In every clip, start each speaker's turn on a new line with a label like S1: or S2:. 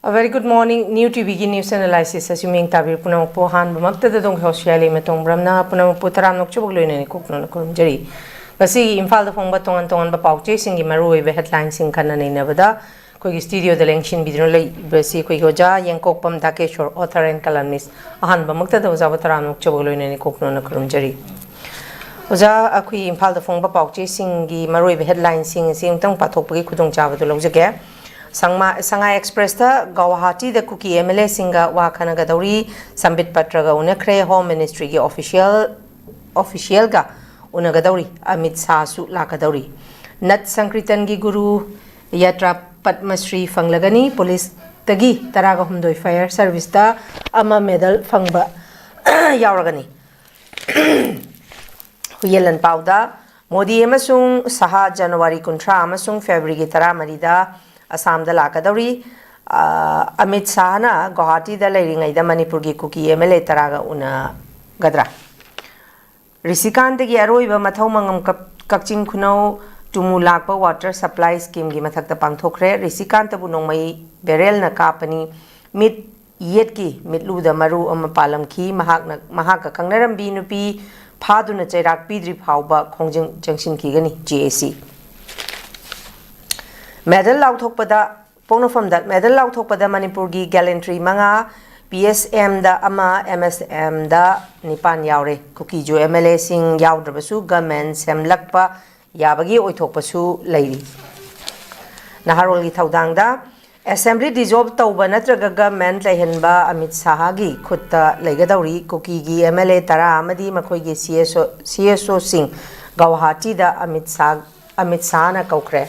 S1: A very good morning. New TV news analysis as you mean tabir punam po han bamagta da dong hoshiali metong bramna punam putaram nok chubog loine ni kokno na kurum jari. Basi imphal da phongba tongan ba pauche singi marui be headline sing kana nei nabada koi studio da lengshin bidro lai basi koi goja YENGKOKPAM DHAKESHWOR author and columnist han bamagta da uza putaram nok chubog loine ni kokno na kurum jari. Uza akui imphal da phongba pauche singi marui be headline sing tong pathok pagi khudong chawa do lojage. Shanghai Express ta Guwahati da kuki MLA singa wa khana ga dauri sambit patra ga unakre Home Ministry ge official ga unaga dauri Amit Shah su la ka dauri Nat Sankritan gi guru yatra Padmasri fanglagani police tagi taraga humdoi fire service ta ama medal fangba yauragani huyelan pauda Modi amasung saha January kuntra amasung February gi tara marida Assam da lakadauri Amit Shah na Guwahati da leiringai da Manipur gi kuki MLA taraga una gadra Risikan gi aroi ba mathau mangam kakching khunau tumu lakpa water supply scheme gi mathak da pangthokre Risikan ta bu nongmai berel na kapani mit yet ki mitlu da maru ama palam ki mahak ka khangnaram bi nupi phaduna chairak pidri phauba khongjing jangshin ki gani GAC Medal lauthokpada ponofam da medal lauthokpada Manipur gi gallantry manga PSM da ama MSM da nipan yaure kuki jo MLA sing yaudраbasu government semlakpa yabagi oithokpasu leiri Naharol gi thaudang da assembly dissolve tawba natraga government lehenba Amit Shah gi khutta leigadauri kuki gi MLA tara amadi makhoi gi CSO sing Guwahati da Amit Shah na kaukre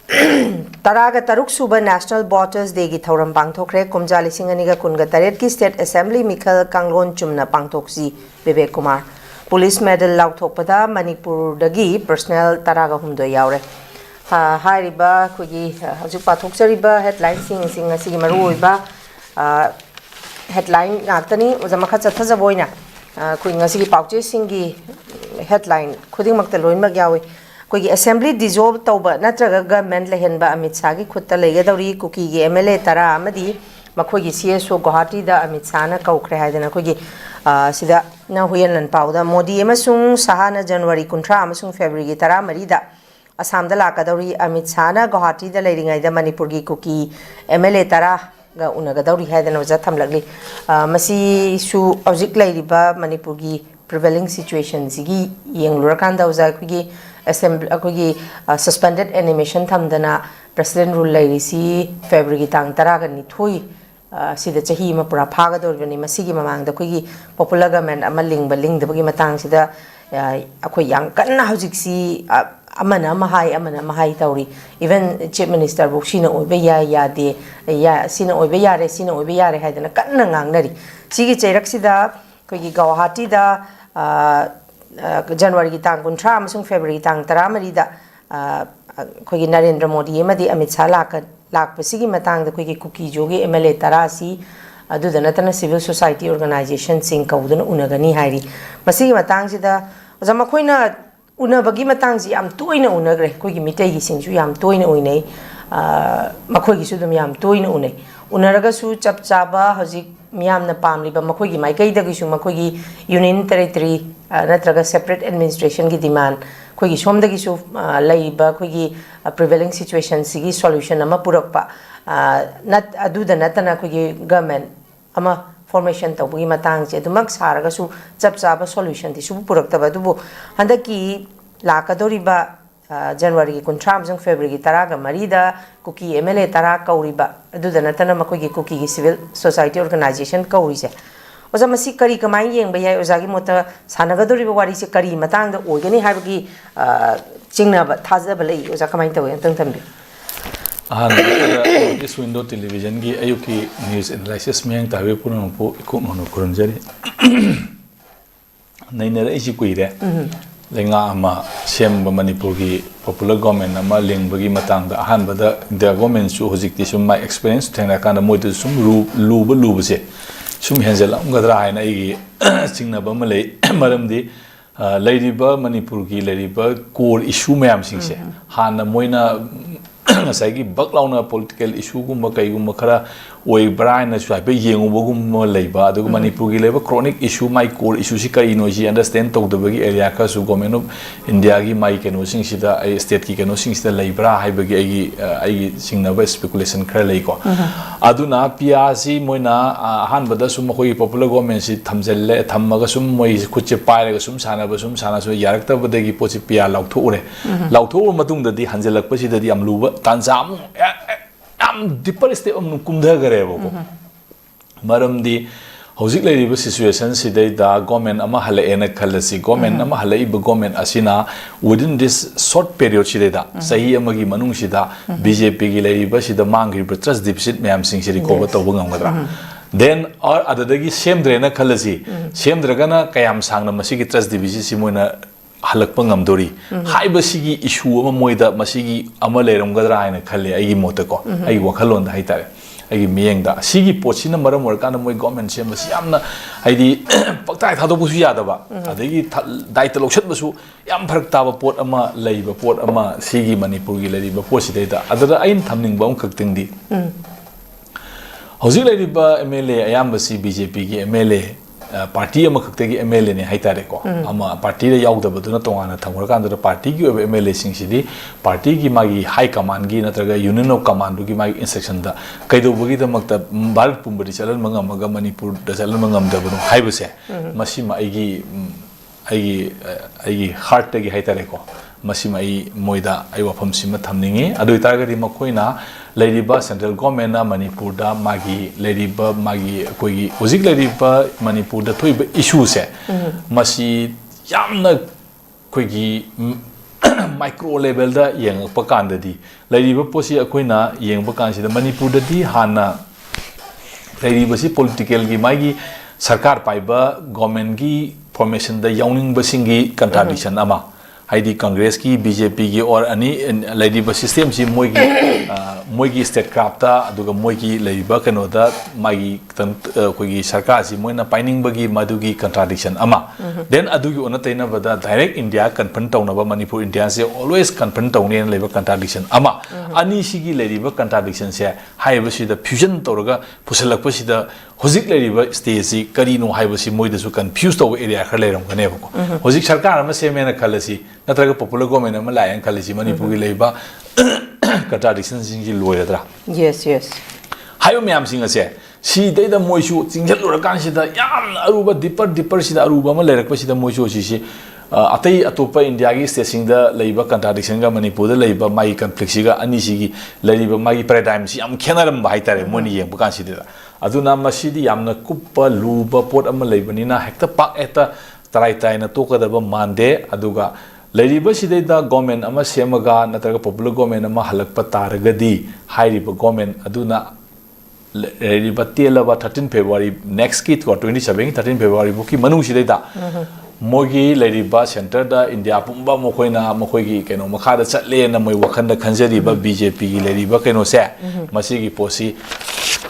S1: Taraga Taruk Suba National Borders Day gi thauram pangthokre Kumja lising aniga kunga taret ki State Assembly Mikhal Kanglon chumna pangthoksi Vivek Kumar Police Medal lauthokpada Manipur dagi personnel taraga humdo yaure hairiba kugi haju pathokchariba headline sing asigi maru oiba headline ngaktani uzamakha chathajaboina kuinga asigi pauche singi headline khuding makta loinmak yawi Kogi assembly dissolve tauba natraga government lehenba Amit Shah gi khutta leigadauri kuki gi MLA tara amadi makhogi CSO Guwahati da Amit Shah na kaukre haidana kogi sida na huyanlan pauda Modi amasung Shah na January kuntra amasung February gi tara marida Assam da lakadauri Amit Shah na Guwahati da leiringai da Manipur gi kuki MLA tara ga unaga dauri haidana waja thamlagli masi su object leiriba Manipur gi prevailing situation sigi yenglurakan waja kogi Assembly suspended animation thamdana President rule lairisi February tang taraga ni thui sida chahi ma pura phaga dorgani masigi mamang da kogi popular government ama lingba lingdabagi matang sida akoi yang kanna hojiksi amana mahai tauri even chief minister bu sina oibe ya de ya sina oibe yare haidana kanna ngangnari sigi chairak sida kogi Guwahati da January ki tang kuntra amasung February tang taramari da kogi Narendra Modi amadi Amit Shah lakpasigi matang da kogi kuki jogi MLA tarasi aduda natana civil society organization sing kaudana unagani hairi masigi matang sida ozama khoina unabagi matang ji am toina unagre kogi mitai gi singju yam toina uinei makhoi gi sudum yam toina unei unaraga su chapchaba hojik miyamna pamliba makhogi maikai da gisu makhogi union territory natraga separate administration gi demand khogi somda gisu laiba khogi prevailing situation sigi solution ama purakpa nat aduda natana khogi government ama formation tawgi matang che dumak saraga su chapchaba solution ti su puraktaba dubu handaki lakadoriba January ki kuntra amsung February ki taraga marida kuki MLA tara kauriba aduda natana makogi kuki gi civil society organization kaurise oza masi kari kamai yengba yai ozagi mota sanagadoriba wari se kari matang da oigani habagi chingna ba thazaba lei oza kamai tawe antang tambi
S2: this window television gi ayuki news analysis meng tawe puno po ikukno kurunjari nainara isi kuire Lenga ama semba Manipur gi popular government ama lingbagi matang da ahan bada the government su hojikti sum my experience thengna kana moitu sum luba se sum henzela ngadra haina igi singna ba malai maramdi lairiba Manipur gi lairiba core issue mayam singse hana moina ꯉꯁꯥꯏꯒꯤ ꯕꯛ ꯂꯥꯎꯅ political ꯏꯁꯨꯒꯨꯝꯕ ꯀꯩꯒꯨꯝꯕ ꯈꯔ ꯑꯣꯏꯕ꯭ꯔꯥ ꯍꯥꯏꯅꯁꯨ ꯍꯥꯏꯐꯦꯠ ꯌꯦꯡꯉꯨꯕꯒꯨꯝꯕ ꯂꯩꯕ ꯑꯗꯨꯒ ꯃꯅꯤꯄꯨꯔꯒꯤ ꯂꯩꯕ ꯀ꯭ꯔꯣꯅꯤꯛ ꯏꯁꯨ ꯃꯥꯏ ꯀꯣꯔ ꯏꯁꯨꯁꯤ ꯀꯔꯤꯅꯣ ꯁꯤ ꯑꯟꯗꯔꯁꯇꯦꯟ ꯇꯧꯗꯕꯒꯤ ꯑꯦꯔꯤꯌꯥ ꯈꯔꯁꯨ ꯒꯣꯔꯃꯦꯟ ꯑꯣꯐ ꯏꯟꯗꯤꯌꯥꯒꯤ ꯃꯥꯏ ꯀꯩꯅꯣꯁꯤꯡꯁꯤꯗ ꯑꯩ ꯁ꯭ꯇꯦꯠꯀꯤ ꯀꯩꯅꯣꯁꯤꯡꯁꯤꯗ ꯂꯩꯕ꯭ꯔꯥ ꯍꯥꯏꯕꯒꯤ ꯑꯩꯒꯤ ꯆꯤꯡꯅꯕ ꯁ꯭ꯄꯦꯀꯨꯂꯦꯁꯟ ꯈꯔ ꯂꯩꯀꯣ ꯑꯗꯨꯅ ꯄꯤꯌꯥꯁꯤ ꯃꯣꯏꯅ ꯑꯍꯥꯟꯕꯗ ꯁꯨꯝ ꯑꯩꯈꯣꯏꯒꯤ ꯄꯣꯄꯨꯂꯔ ꯒꯣꯔꯃꯦꯟꯁꯤ ꯊꯝꯖꯤꯜꯂꯦ ꯊꯝꯃꯒ ꯁꯨꯝ ꯃꯣꯏ ꯈꯨꯠꯁꯦ ꯄꯥꯏꯔꯒ ꯁꯨꯝ ꯁꯥꯟꯅꯁꯨ ꯌꯥꯔꯛꯇꯕꯗꯒꯤ ꯄꯣꯠꯁꯤ ꯄꯤꯌꯥ ꯂꯥꯎꯊꯣꯛꯎꯔꯦ ꯂꯥꯎꯊꯣꯛꯎꯔ ꯃꯇꯨꯡꯗꯗꯤ ꯍꯟꯖꯤꯜꯂꯛꯄꯁꯤꯗꯗꯤ ꯌꯥꯝ ꯂꯨꯕ ꯇꯥꯟꯖꯥ ꯑꯃꯨꯛ ꯌꯥꯝ ꯗꯤꯄꯔ ꯁ꯭ꯇꯦꯞ ꯑꯃꯨꯛ ꯀꯨꯝꯊꯈꯔꯦꯕꯀꯣ ꯃꯔꯝꯗꯤ ꯍꯧꯖꯤꯛ ꯂꯩꯔꯤꯕ ꯁꯤꯆꯨꯋꯦꯁꯟꯁꯤꯗꯩꯗ ꯒꯣꯔꯃꯦꯟ ꯑꯃ ꯍꯜꯂꯛꯑꯦꯅ ꯈꯜꯂꯁꯤ ꯒꯣꯔꯃꯦꯟ ꯑꯃ ꯍꯜꯂꯛꯏꯕ ꯒꯣꯔꯃꯦꯟ ꯑꯁꯤꯅ ꯋꯤꯗꯤꯟ ꯗꯤꯁ ꯁꯣꯔꯠ ꯄꯦꯔꯤꯌꯣꯗꯁꯤꯗꯩꯗ ꯆꯍꯤ ꯑꯃꯒꯤ ꯃꯅꯨꯡꯁꯤꯗ BJPꯒꯤ ꯂꯩꯔꯤꯕꯁꯤꯗ ꯃꯥꯡꯈ꯭ꯔꯤꯕ ꯇ꯭ꯔꯁ ꯗꯤꯐꯤꯁꯤꯠ ꯃꯌꯥꯝꯁꯤꯡꯁꯤ ꯔꯤꯀꯣꯚꯔ ꯇꯧꯕ ꯉꯝꯒꯗ꯭ꯔꯥ ꯗꯦꯟ ꯑꯗꯨꯗꯒꯤ ꯁꯦꯝꯗ꯭ꯔꯦꯅ ꯈꯜꯂꯁꯤ ꯁꯦꯝꯗ꯭ꯔꯒꯅ ꯀꯌꯥꯝ ꯁꯥꯡꯅ ꯃꯁꯤꯒꯤ ꯇ꯭ꯔꯁ ꯗꯤꯐꯤꯁꯤꯠꯁꯤ ꯃꯣꯏꯅ ꯍꯜꯂꯛꯄ ꯉꯝꯗꯣꯔꯤ ꯍꯥꯏꯕꯁꯤꯒꯤ ꯏꯁꯨ ꯑꯃ ꯃꯣꯏꯗ ꯃꯁꯤꯒꯤ ꯑꯃ ꯂꯩꯔꯝꯒꯗ꯭ꯔꯥ ꯍꯥꯏꯅ ꯈꯜꯂꯦ ꯑꯩꯒꯤ ꯃꯣꯠꯇꯀꯣ ꯑꯩꯒꯤ ꯋꯥꯈꯜꯂꯣꯟꯗ ꯍꯥꯏꯇꯥꯔꯦ ꯑꯩꯒꯤ ꯃꯤꯠꯌꯦꯡꯗ ꯑꯁꯤꯒꯤ ꯄꯣꯠꯁꯤꯅ ꯃꯔꯝ ꯑꯣꯏꯔꯀꯥꯟꯗ ꯃꯣꯏ ꯒꯣꯔꯃꯦꯟ ꯁꯦꯝꯕꯁꯤ ꯌꯥꯝꯅ ꯍꯥꯏꯗꯤ ꯄꯛꯇꯥꯏ ꯊꯥꯗꯣꯛꯄꯁꯨ ꯌꯥꯗꯕ ꯑꯗꯒꯤ ꯗꯥꯏꯇ ꯂꯧꯁꯤꯟꯕꯁꯨ ꯌꯥꯝ ꯐꯔꯛ ꯇꯥꯕ ꯄꯣꯠ ꯑꯃ ꯂꯩꯕ ꯄꯣꯠ ꯑꯃ ꯁꯤꯒꯤ ꯃꯅꯤꯄꯨꯔꯒꯤ ꯂꯩꯔꯤꯕ ꯄꯣꯠꯁꯤꯗꯩꯗ ꯑꯗꯨꯗ ꯑꯩꯅ ꯊꯝꯅꯤꯡꯕ ꯑꯃꯈꯛꯇꯪꯗꯤ ꯍꯧꯖꯤꯛ ꯂꯩꯔꯤꯕ MLA ꯑꯌꯥꯝꯕꯁꯤ BJPꯒꯤ MLA पार्टी अमखक्तगी MLA ने हाइतारे को अमा पार्टी रे याउदबदुना तोंगाना थमरकांदर पार्टी की ओबे MLA सिंगसिदी पार्टी की मागी हाई कमांड की नत्रगा यूनियन ऑफ कमांड की मागी इंस्ट्रक्शन दा कैदोबगी दमक्ता भारत पुंबरी चलन मंगमगा मणिपुर द चलन मंगमदबनो हाइबसे मसिमा आइगी हार्ट तगी हाइतारे को मसिमा मोइदा आई वफमसिमा थमनिंगी अदुइ तारगदी मखोइना लेरिबा सेंट्रल गवर्नमेंट ना मणिपुर दा मागी लेरिबा मागी कोई हुजिक लेरिबा मणिपुर दा थोइबा इशू से मसी यामना कोई माइक्रो लेवल दा येंगपा कांददी लेरिबा पोसी अखोइना येंगबा कांसिदा मणिपुर ददी हाना लेरिबसी पॉलिटिकल की मागी सरकार पाइबा गवर्नमेंट की फॉर्मेशन दा याउनिंग बसिंगी कंट्राडिक्शन अमा हाइदी कांग्रेस की बीजेपी की और अनी लेरिबा सिस्टम सी मोगी स्टेट क्राफ्टा अदुगा मोगी लेरिबा कनोदा मागी कोई सरकार सी मोइना पाइनिंग बगी मदुगी कंट्राडिक्शन अमा देन अदुगी ओनतैना बदा डायरेक्ट इंडिया कन्फ्रंट तौनबा मणिपुर इंडिया से ऑलवेज कन्फ्रंट तौने लेबा कंट्राडिक्शन अमा अनी सिगी लेरिबा कंट्राडिक्शन से हाइबसिदा फ्यूजन तौरगा पुसलकपसिदा होजिक लेरिबा स्टेज सी करिनो हाइबसि मोइदसु कंफ्यूज तौबा एरिया खर लेरमगनेबको होजिक सरकार अमा सेमेना खलसि नत्रगा पॉपुलर गवर्नमेंट अमा लायन खलसि मणिपुर की लेबा कंट्राडिक्शन सिंगी लोयदरा यस हाइबा म्याम सिंगसे सिदैदा मोइसु चिंगलुरकानसिदा याम अरुबा डिपर सिदा अरुबा अमा लेरकपसिदा मोइसु सिसि अतई अतोपा इंडिया की स्टेटसिंगदा लेबा कंट्राडिक्शन गा मणिपुर दा लेबा माई कन्फ्लिक्ट अनिसिगी लेबा माई पैराडाइम सि याम खेनारम हाइतारे मोनि येंबा कानसिदा अदुना मसिदी यामना कुप्पा लुबा पोट अमा लेबनिना हेक्ता पाक एता तराई ताइना तोकदबा मानदे अदुगा लेरिबा सिदैदा गवर्नमेंट अमा सेमगा नत्रगा पॉपुलर गवर्नमेंट अमा हलकपा तारगदी हाइरिबा गवर्नमेंट अदुना लेरिबा तेलबा 13 फेब्रुआरी नेक्स्ट की 27 13 फेब्रुआरी बुकी मनुंग सिदैदा मोगी लेरिबा सेंटर दा इंडिया पुंबा मखोइना मखोइगी केनो मखादा चटलेना मोइ वखंदा खंजरिबा बीजेपी की लेरिबा केनो से मसिगी पोसी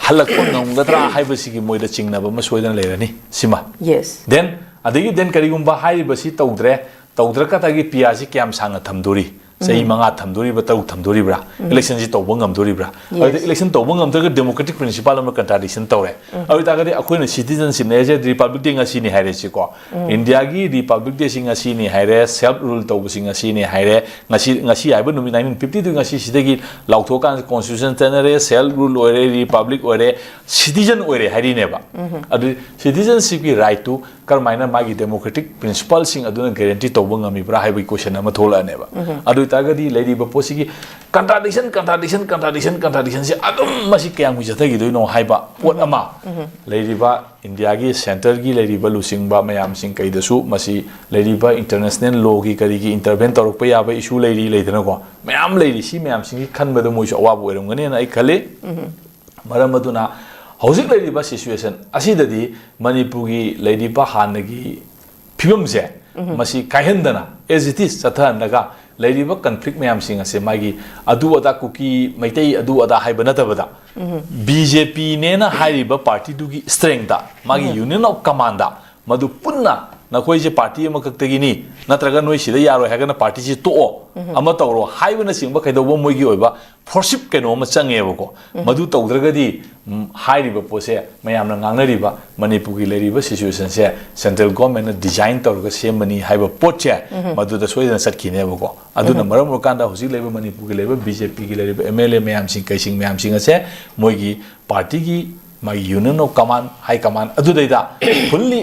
S2: हलकपा ngамगद्रा हाइबसिगी मोइदा चिंगनाबा म सोइदन लेरनी सिमा यस देन करिगुंबा हाइबसि तौद्रकतागी पियासी क्याम सांगा थमदोरी सही मंगा थमदोरीबा तौ थमदोरीब्रा इलेक्शन जी तौबा ngамदोरीब्रा अदि इलेक्शन तौबा ngамदरगा डेमोक्रेटिक प्रिंसिपल अमा कंट्राडिक्शन तौरे अबि तागदि अखोइना सिटीजनशिप ने जे republic day ngasi ni haire chi ko India की रिपब्लिक डे सिंग ngasi ni haire self rule तौबा सिंग ngasi ni haire ngasi आइबा नुमि 1952 ngasi सिदगी लाउथोकान कॉन्स्टिट्यूशन तनरे सेल्फ रूल ओरे रिपब्लिक ओरे सिटीजन ओरे हारिनेबा अदि सिटीजनशिप की राइट टू करमाइना मागी डेमोक्रेटिक प्रिंसिपल सिंग अदुना गारंटी तौबा ngamiब्रा हाइबा क्वेश्चन अमा थोलानेबा अदु तागदी लेरिबा पोसिगी कंट्राडिक्शन से अदुम मसि क्याम जथगी दोइनो हाइबा पोट अमा लेरिबा इंडिया की सेंटर की लेरिबा लुसिंगबा मयाम सिंग कैदसु मसि लेरिबा इंटरनेशनल लॉ की करिगी इंटरवेन तौरकपा याबा इशू लेरि लेदनको मयाम लेरि सि मयाम सिंगी खनबदो मोइसु अवाब ओइरमगने ना आई खले मरम अदुना हौजिक लेरिबा सिचुएशन असिददी मणिपुर की लेरिबा हानगी फिबम से मसि कायहंदना एज इट इज चथनगा लेरिबा कन्फ्लिक्ट मैम सिंग असे मागी अदु अदा कुकी मैतै अदु अदा हाइबा नतबदा बीजेपी नेना हाइरिबा पार्टी दुगी स्ट्रेंथ दा मागी यूनियन ऑफ कमांड दा मदु पुन्ना नखोइसे पार्टी अमा खक्तगिनी नत्रगा नोइ सिदा यारो हैगना पार्टी से तो अमा तौरो हाइबना सिंबा खैदोबो मोइगी ओइबा फोरशिप केनो अमा चंगेबको मधु तौद्रगदी हाइरिबा पोसे मयामना ngangnariba मणिपुर की लेरिबा सिचुएशन से सेंट्रल गवर्नमेंट डिजाइन तौरगा सेमनी हाइबा पोचे मधु द सोइदना सटखिनेबको अदुना मरम कांदा हुजि लेबा मणिपुर की लेबा बीजेपी की लेबा एमएलए मयाम सिंग कैसिंग मयाम सिंग असे मोइगी पार्टी की मागी union of command high command अदुदैदा फुल्ली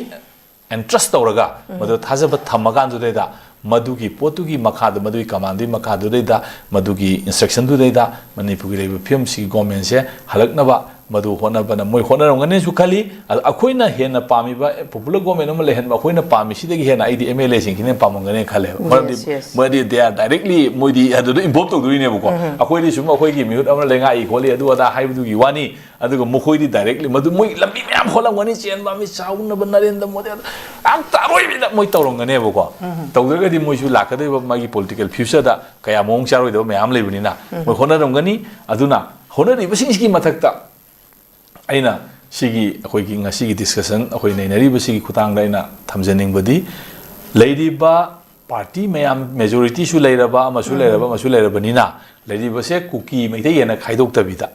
S2: एंट्रस्ट तौरगा मधु थाजब थमगांदुदैदा मधुगी पोतुगी मखाद मधुगी कमांडी मखादुदैदा मधुगी इंस्ट्रक्शन दुदैदा मणिपुर की लेबा फिल्म सी गवर्नमेंट से हलकनबा मधु होनबना मोय होनरंगने सुखाली अखोइना हेना पामीबा पॉपुलर गवर्नमेंट अमा लेहनबा अखोइना पामीसिदगी हेना आइदी एमएलए सिंगिने पामंगने खाले मदि दे आर डायरेक्टली मोइदी अदु इन्वॉल्व तौदुइनेबको अखोइदी सुम अखोइगी मिहुत अमा लेंगाई खोले अदु अदा हाइबदुगी वानी अदुगो मखोइदी डायरेक्टली मधु मोइ लंबी म्याम खोलंगनी चेनबा मी चाउनबा नरेंद्र मोदी आं तारोइबिदा मोइ तौरंगनेबको तौदरगदी मोइसु लाकदैबा मागी पॉलिटिकल फ्यूचर दा कया मोंग चारोइदो म्याम लेबनिना मोइ होनरंगनी अदुना होनरिबसिंगी मथक्ता अना सिगी अखोइगी ngasi डिस्कशन अखोइ नैनरिबा सिगी खुतांगदा अना थमजनिंगबदी लैरिबा पार्टी मयाम मेजॉरिटी सु लैरबा अमसु लैरबनिना लैरिबसे कुकी मैथैयना खाइदोक्तबिदा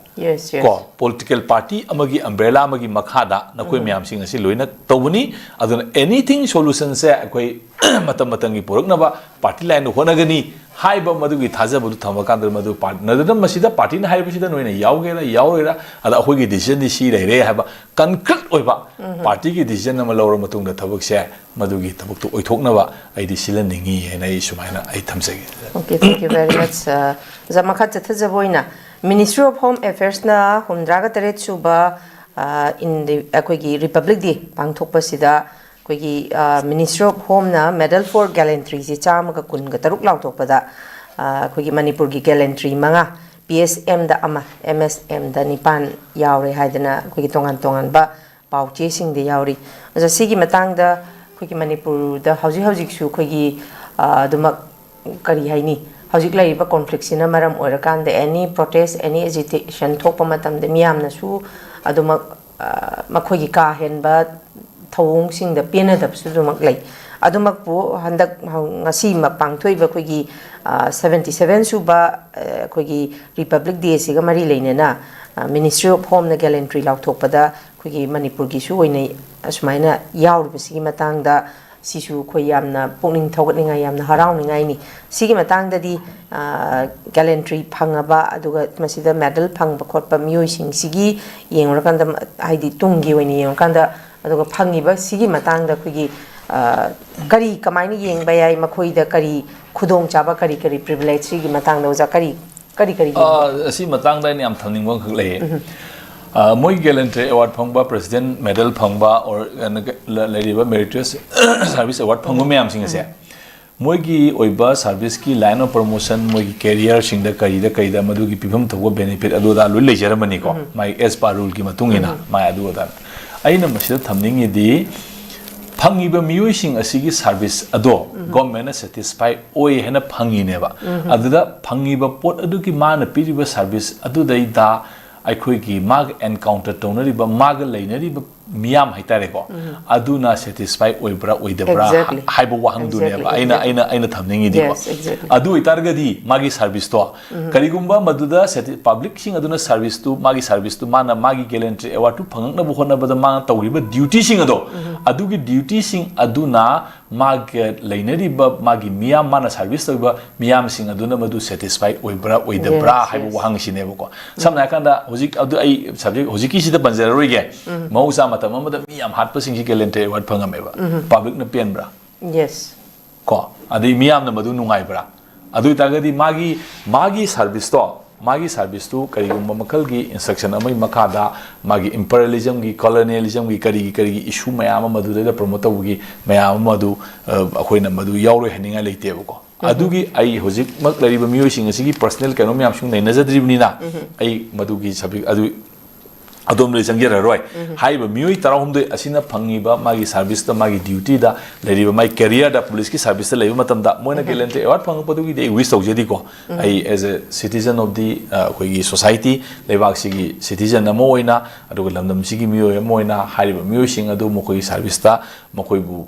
S2: को पॉलिटिकल पार्टी अमगी अम्ब्रेला अमगी मखादा नखोइ मयाम सिंग असि लोइना तौबनी अदुना एनीथिंग सॉल्यूशन से अखोइ मतम मतंगी पुरकनबा पार्टी लाइन होनगनी हाइबा मधुगी थाजबदु थमकांदर मधु नदन मसिदा पार्टी ना हाइबसिदा नोइना यावगेरा यावरेरा अदा अखोइगी डिसीजन दि सी रैरे हाइबा कंक्रीट ओइबा पार्टी की डिसीजन अमा लौर मतुंगदा थबक से मधुगी थबक तो ओइथोकनबा आइदि सिलनिंगी हैना आई सुमाइना आई थमसगे
S1: okay thank you very much जमखा चथजबोइना मिनिस्ट्री ऑफ होम अफेयर्स ना हुमद्रागा तरेत सुबा इन द अखोइगी रिपब्लिक डे पांगथोकपसिदा अखोइगी मिनिस्ट्री ऑफ होम ना मेडल फॉर गैलेंट्री से चामगा कुनगा तरुक लाउथोकपदा अखोइगी मणिपुर की गैलेंट्री मंगा PSM दा अमा MSM दा निपान यावरे हाइदना अखोइगी तोंगान तोंगान बा पाउचे सिंग दे यावरी अजा सिगी मतंग दा अखोइगी मणिपुर दा हौजी हौजिक सु अखोइगी दुमक करी हाइनी हौजिक लाइबा कॉन्फ्लिक्ट सिना मरम ओरकांद एनी प्रोटेस्ट एनी एजिटेशन थोप मतम दे मियामनसु अदुमक मखोइगी का हेनबा थौंग सिंग द पेनदबसु दुमक लै अदुमक पु हंदक ngasi mak pangthoi ba khoigi 77 suba khoigi republic day siga mari leinena ministry of home na gallantry lauthokpada khoigi manipur gi su oinai asmaina yaurba sigi matang da sisu khoi yamna pungning thogatninga yamna harawningai ni sigi matang da di gallantry phangaba aduga masida medal phangba khotpa mioi sing sigi yengorakanda haidi tungi oini yengkanda aduga phangiba sigi matang da khoigi करी कमाइनी Young बयाई मखोइदा करी खुदोंग चाबा करी करी privilege की मतंग दो जा करी करी करी
S2: असी मतंग दा नियम थनिंग वंग खले मोइ गैलेंट्री अवार्ड फंगबा प्रेसिडेंट मेडल फंगबा और लेरिबा मेरिटोरियस सर्विस अवार्ड फंगो मैम सिंग से मोइगी ओइबा सर्विस की लाइन ऑफ प्रमोशन मोइगी कैरियर सिंग दा करीदा मदुगी पिफम थगो बेनिफिट अदोदा लुइ लेजरमनी को माइ एस पा रूल की मतुंगिना माइ अदोदा आइना मसिदा थमनिंग दी फंगिबा मियोइसिंग असिगी सर्विस अदो गवर्नमेंट सैटिस्फाई ओय हेना फंगिनेबा अदुदा फंगिबा पोट अदुगी माना पिरिबा सर्विस अदुदैदा अखोइगी माग एनकाउंटर तौनरिबा माग लैनरिबा मियाम हाइतारेको अदुना सैटिस्फाई ओइब्रा ओइदब्रा हाइबो वाहंगदुनेबा आइना थमनिंगी दिबो अदु इतारगदी मागी सर्विस तो करिगुम्बा मदुदा पब्लिक सिंग अदुना सर्विस तु माना मागी गैलेंट्री अवार्ड तु फंगनबो होनबदा माना तौरिबा ड्यूटी सिंग अदो अदुगी ड्यूटी सिंग अदुना माग लैनरिबा मागी मियाम माना सर्विस तौबा मियाम सिंग अदुना मदु सैटिस्फाई ओइब्रा ओइदब्रा हाइबो वाहंगसिनेबको समना कांदा होजिक अदु आई सब्जेक्ट होजिकी सिदा पंजररोइगे मौसा मतम अमदा मियाम हाटपसिंग गैलेंट्री अवार्ड फंगमेबा पब्लिक न पेनब्रा
S1: यस
S2: को अदि मियाम न मदु नुंगाइब्रा अदु तागदी मागी सर्विस तो करिगुम्बा मखल की इंस्ट्रक्शन अमई मखादा मागी इंपीरियलिज्म की कॉलोनियलिज्म की करी इशू मयाम मदुदा प्रमोट तौगी मयाम मदु अखोइना मदु यावरो हनिंगा लेतेबको अदुगी आई होजिक मक लरिबा मियोइसिंग असिगी पर्सनल कैनो मयाम सुंग नैनजद्रिबनिना आई मदुगी सबिक अदु अदोम ले संगेररोय हाइबा मियोइ तराहुमदे असिना फंगिबा मागी सर्विस दा मागी ड्यूटी दा लेरिबा माई करियर दा पुलिस की सर्विस दा लेबा मतमदा मोइना गैलेंट्री अवार्ड फंगपदुगी दे विश तौजेदी को I as a citizen of the कोई सोसाइटी लेबाक सिगी सिटीजन अमो ओइना अदुगा लमदम सिगी मियोइ अमो ओइना हाइबा मियोइ सिंग अदु मखोई सर्विस दा मखोइबु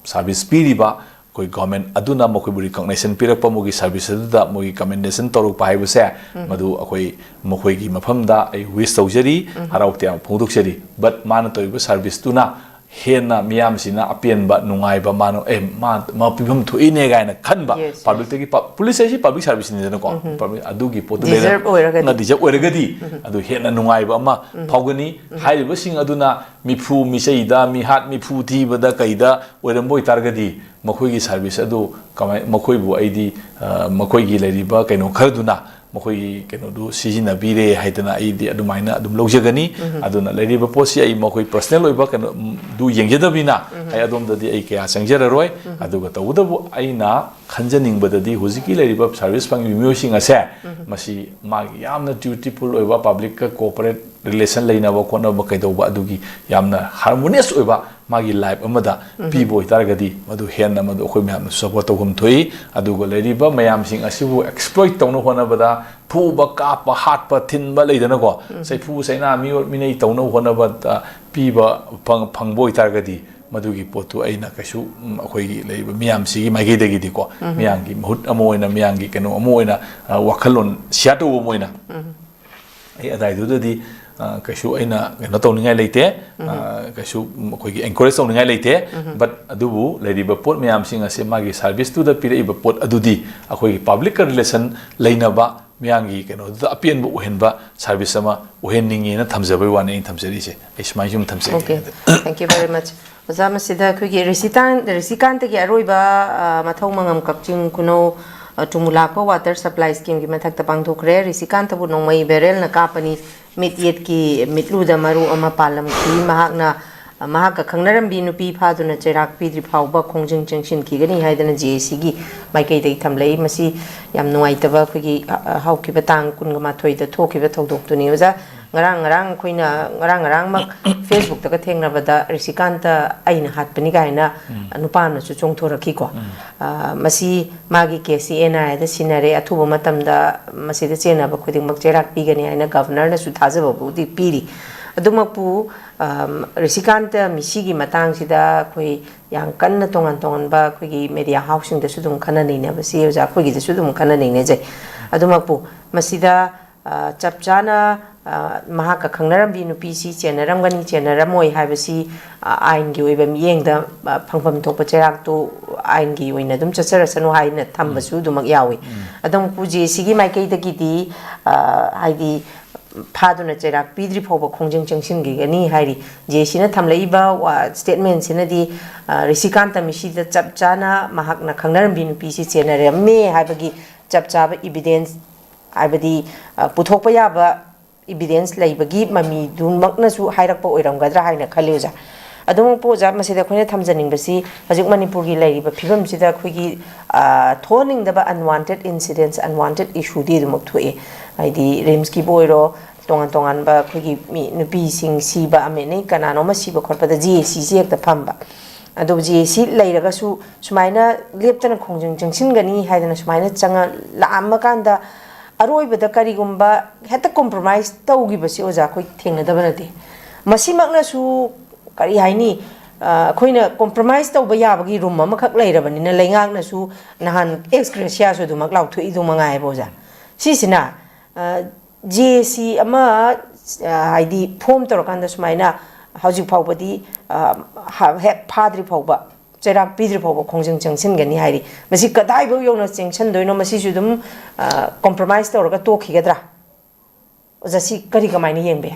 S2: service piriba koi government aduna mokoi buri recognition pirakpa mogi service aduda mogi commendation torukpa haibase madu akoi mokoi gi mafamda ai wish tawjari haraukte phongdoksari but mana toiba service tuna hena miyam sina apienba nungaiba mano ma pibam thuine gaina khanba public tegi police ai public service ni dana ko adugi potu le na deserve oiragadi adu hena nungaiba ma phawgani hairiba sing aduna mifu miseida mi hat mifu thibada kaida oiramboi targadi मखोई की service अदो कमाई मखोई बु आईदी मखोई की लेरिबा कनो खरदुना मखोई कनो दु सिजिना बिरे हाइदना आईदी अदुमाइना अदुम लौजगनी अदुना लेरिबा पोसी आई मखोई पर्सनल ओइबा कनो दु यंगजेदबिना आई अदोम ददी आई कया संगजररोय अदुगा तउदबु आइना खंजनिंगबददी हुजिकी लेरिबा सर्विस पंग म्यूसिंग असे मसी मागी यामना ड्यूटीफुल ओइबा पब्लिक का कोऑपरेट रिलेशन लेनाबा कोनबा कैदौबा अदुगी यामना हार्मोनियस ओइबा मागी लाइफ अमदा पीबो इतारगदी मदु हेन मदु अखोय म्याम सपोर्ट तौगम थोई अदुगो लेरिबा मयाम सिंग असिबु एक्सप्लॉइट तौनो होनबदा फुबा कापा हाटपा थिनबा लेदनको सैफु सैना मियोर मिनै तौनो होनबदा पीबा फंगबो इतारगदी मदुगी पोतु अइना कशु अखोयगी लेरिबा मियाम सिगी माइगेदगी को मियांगी महूत अमोइना मियांगी कनो अमोइना वखलोन सियाटो मोइना ए अदाइदुददी कशु अइना कनो तौनिंगाय लेते कशु अखोयगी एनकरेज तौनिंगाय लेते बट अदुबु लेरिबा पोट मियाम सिंग असे मागी सर्विस टू द पिरेइबा पोट अदुदी अखोयगी पब्लिक रिलेशन लेनबा मियांगी कनो अपियनबु उहेनबा सर्विस अमा उहेननिंगेना थमजबय वाने थमजरिसे इस्माइ जुम थमसे
S1: okay thank you very much ओजा मसिदा अखोयगी रिसिकांत की अरोइबा मथौ मंगम कक्चिंग कुनो टुमुलाको वाटर सप्लाई स्कीम की मथक पांगथोखरे रिसिकांत बु नोंमई बेरेल न कापनी मितयेत की मितलुदा मरु अमा पालम की महाकना महाक खंगनरंबी नुपी फादुना चेराक पीद्रि फावबा खोंजिंग चंगसिन कीगनी हाइदना जेसी की माइकई दei थमलei मसी याम नुवाइतबा खुगी हाउकिबा तांग कुनगा माथोइ द थोकिबा थौदोक्तुनी ओजा ngarang khoina ngarang mak facebook ta ka thengnabada risikanta aina hatpani gaina nupana chu chongthorakhi ko masi magi KCNI da sinare athuba matamda masi da chena ba khuding mak cherak pigani aina governor na su thajaba bu di piri adumakpu risikanta misigi matang sida khoi yang kanna tongan ba khogi media housing da su dum khana nei na ba si oja khogi da su dum khana nei ne jai adumakpu masida chapchana महाका खंगनरंबी नुपीसी चेनरमगनी चेनरमोय हाइबसी आइनगी ओइबा मियेंगदा फंगफम थोपा चेराक्तो आइनगी ओइना दुम चचरसनु हाइना थंबसु दुमक यावी अदम पुजे सिगी माइकैदगिदी हाइदी फादुना चेराक पीद्रि फोबा खोंजिंग चंगसिनगी गनी हाइरी जेसिना थमलैबा स्टेटमेंट सिनादी रिसिकांत मिसीदा चपचाना महाकना खंगनरंबी नुपीसी चेनरमे हाइबगी चपचाबा एविडेंस हाइबदी पुथोकपा याबा evidence laibagi mami dummaknasu hairakpa oiramgadra haina khaliuja adum poja masida khoina thamjaning basi hajik manipur gi laiba phibam sida khoigi thoning daba unwanted incidents unwanted issue di dumak thue aidi rims ki boiro tongan ba khoigi mi nupi sing siba amene kanano ma siba khotpa da GC si ekta phamba adu GC lairaga su sumaina leptana khongjing jingsin gani haidana sumaina changa lamma kanda अरोइबदा करिगुम्बा हेता compromise तौगिबसी ओजा कोइ थेंगनदबनते मसिमकनासु करि हाइनी खोइना compromise तौबा याबगी room अमखक लैरबनिना लैंगाकनासु नहान एक्सग्रेसियासु दुमक लाउथुइ दुमंगाय बोजा सिसिना जेसी अमा हाइदी form तोरकांदा सुमाइना हौजिक फावबदी हेक फाद्रि फावबा चेराक पीद्रि फावबा खोंजिंग चंगसिनगनी हाइरी मसि कदाइबो योना चेंगसन दोइनो मसिसु दुम कॉम्प्रोमाइज तोरगा तोखिगद्रा ओजासी करि कमाइनी येंबे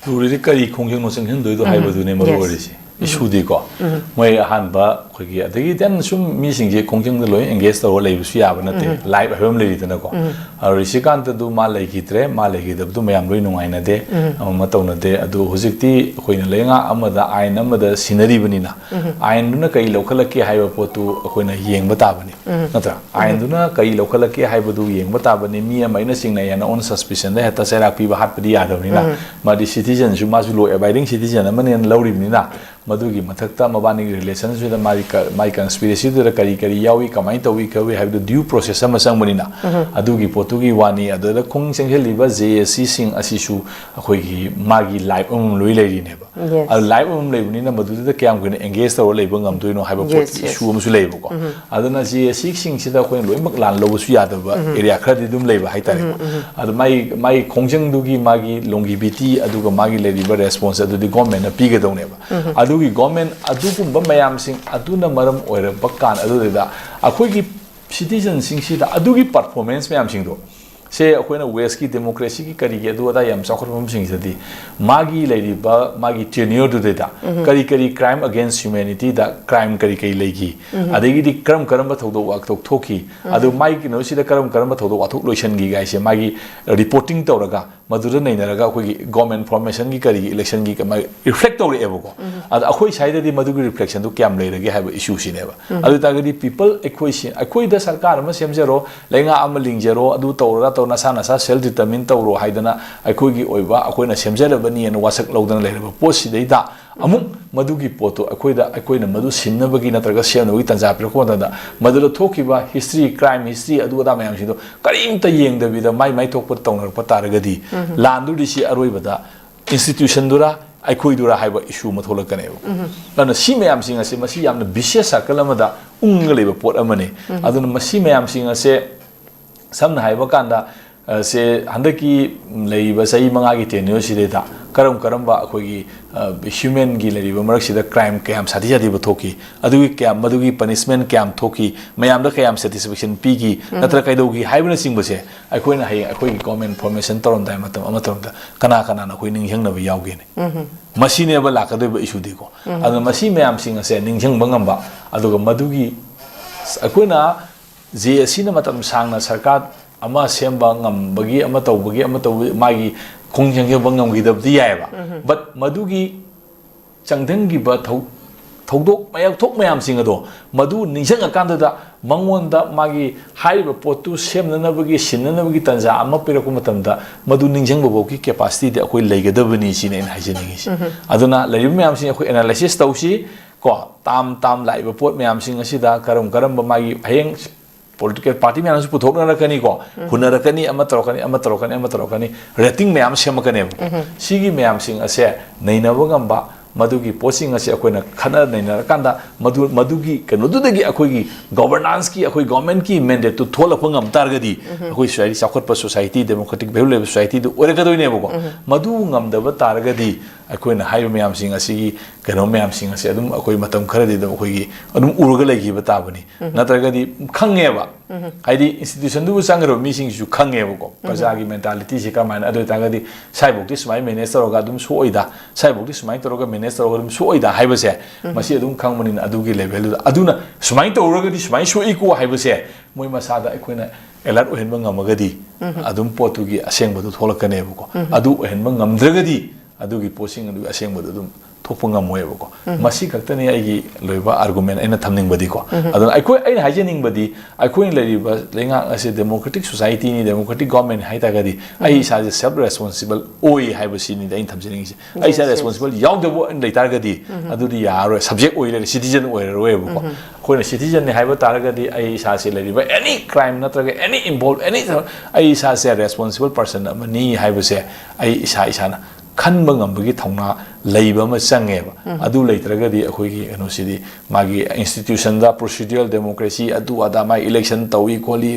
S2: दुरिदि करि खोंजिंग नो चेंगसन दोइदो हाइबदुने मरोरिसि इशुदी को मोय हानबा खोगी अदगी देन सुम मिसिंग खोंजिंग लोय एंगेज तोर लेबसु याबा नते लाइव हेम लेरिदना को रिसिकांत दु मा लेगित्रे मा लेगिदबदु मयाम लोय नुंगाइना दे म तौना दे अदु हुजिकती खोइना लेंगा अमदा आइन अमदा सिनरी बनिना आइन दुना कई लौखलके हाइबा पोतु खोइना येंगबा ताबनी नत्रा आइन दुना कई लौखलके हाइबदु येंगबा ताबनी मी अमाइना सिंगना याना ऑन सस्पिशन दे हेता सेराक पीबा हाटपदी यादवनिना मादि सिटीजन सु मासु लो एबाइडिंग सिटीजन अमने लौरिबनिना मधुगी मथक्ता मबानी रिलेशन सुदा मारी mai conspiracy da kari yawi kamai tawi kawi have the due process ama sangmanina adugi potugi wani adada khong sengheliba JSC sing asisu akhoi gi magi live loi leiri neba live leibuni na madudida kyam gina engage tawra leiba ngamdoino haiba pot issue amsu leiba ko adana JSC sing sida khoi loimak lan lobusu yadaba area khadi dum leiba haitare adu mai khongjang dugi magi longevity aduga magi leiriba response adu di government na piga dawneba adugi government adugumba mayam sing aduna maram oira bakkan adudida akhoi gi citizen sing sida adugi performance mayam sing do se akoina west ki democracy ki kari ge do da yam sakhorpam sing sadi magi leiriba magi tenure do da kari crime against humanity da crime kari leigi adegi di karam ba thodo wak tok thoki adu mai ki no sida karam ba thodo wathok loisan gi gai se magi reporting tawraga madura nei naraga akoi government formation gi kari election gi mai reflect tawre ebo ko ad akoi side di madu reflection do kyam leirage haba issue sineba adu tagadi people akoi da sarkar ma semjero lenga am lingjero adu tawra to nasa self determine tawro haidana akoi gi oiba akoi na semjarabani en wasak lawdana leiraba post deida amuk madugi poto akoi na madu sinnabagi natraga semnabagi tanja pirko da madura thokiba history crime history adu da mayam sido karim ta yeng da bida mai thokpa tawnar pataragadi landu disi aroi bada institution dura akoi dura haiba issue mathola kanebo lana si mayam singa se masi yamna vicious circle amada ungleba pot amane aduna masi mayam singa se samna haiba kanda se handaki leiba sai manga gi tenure sideta karam ba akhoi human gi leiba marak sida crime kayam sati jadi bathoki adugi kayam madugi punishment kayam thoki mayam da kayam satisfaction pigi natra kaidogi haibna singbase akhoi na hai akhoi government formation torom dai matam amatom da kana na akhoi ning hengna ba yauge ne masine ba lakadoi ba issue diko adu masi mayam singa se ning heng bangamba aduga madugi akhoi na JSC na matam sangna sarkar ama semba ngambagi ama tawbagi magi khongjang ge bangam gi dabdi yaiba but madugi changdang gi ba thodok mayak thok mayam singa do madu ningjang akanda da mangonda magi haiba potu semna bagi sinna bagi tanja ama piraku matamda madu ningjang bo ki capacity de akoi leigadabani sine en haijeningi si aduna lerim mayam sing akoi analysis tawsi ko tam laiba pot mayam sing asida karam ba magi heng political party में आना सुपुत होना रखनी को हुनर रखनी अमत रखनी rating में आम सेम कने सीगी में आम सिंग असे नहीं न वंगम्बा मधुगी पोसिंग असे अकोइना खना नहीं न रकांदा मधुगी कनुदुदगी अकोइगी गवर्नेंस की अकोइ गवर्नमेंट की मैंडेट तो थोल पंगम तारगदी अकोइ सोसाइटी साखोट सोसाइटी डेमोक्रेटिक भेल सोसाइटी दो ओरे कदोइने बको मधु ngam तारगदी अकोइना हाइब में आम सिंग असी कनो में आम सिंग असे अदुम अकोइ मतम खरदी दो अकोइगी अदुम उरग लेगी बताबनी नत्रगदी खंगेबा हाइदी इंस्टीट्यूशन दु संगरो मीसिंग जु खंगेबको प्रजागी मेंटालिटी से कमाइन अदो तागदी साइबोक्ति सुमाइ मैनेज तरोगा अदुम सोइदा साइबोक्ति सुमाइ तरोगा मैनेज तरोगा अदुम सोइदा हाइबसे मसी अदुम खंगमनिन अदुगी लेवल अदुना सुमाइ तरोगदी सुमाइ सोइको हाइबसे मोइ मसादा अखोइना एलर्ट ओहेनबा ngамगदी अदुम पोतुगी असेंगबदु थोलकनेबको अदु ओहेनबा ngамद्रगदी अदुगी पोसिंग अदु असेंगबदु अदुम थोपंगा मोएबको मसी खक्तने आइगी लोइबा आर्गुमेंट आइना थमनिंगबदी को अदुन आइखोइ आइना हाइजेनिंगबदी आइखोइ लेरिबा लेंगा असे डेमोक्रेटिक सोसाइटी नि डेमोक्रेटिक गवर्नमेंट हाइतागदी आइ साजे सेल्फ रेस्पोंसिबल ओइ हाइबसिनि दैन थमजेनिंगि आइ सा रेस्पोंसिबल याउदबो इन लेतारगदी अदुदि यारो सब्जेक्ट ओइले सिटीजन ओइरोएबको कोइना सिटीजन नि हाइबा तारगदी आइ सासे लेरिबा एनी क्राइम नत्रगे एनी इन्वॉल्व एनी आइ सासे रेस्पोंसिबल पर्सन अमनि हाइबसे आइ इसाना खनबा ngambagi thongna leiba ma changeba adu leitragadi akhoi anusidhi magi institution da procedural democracy adu ada mai election tawi koli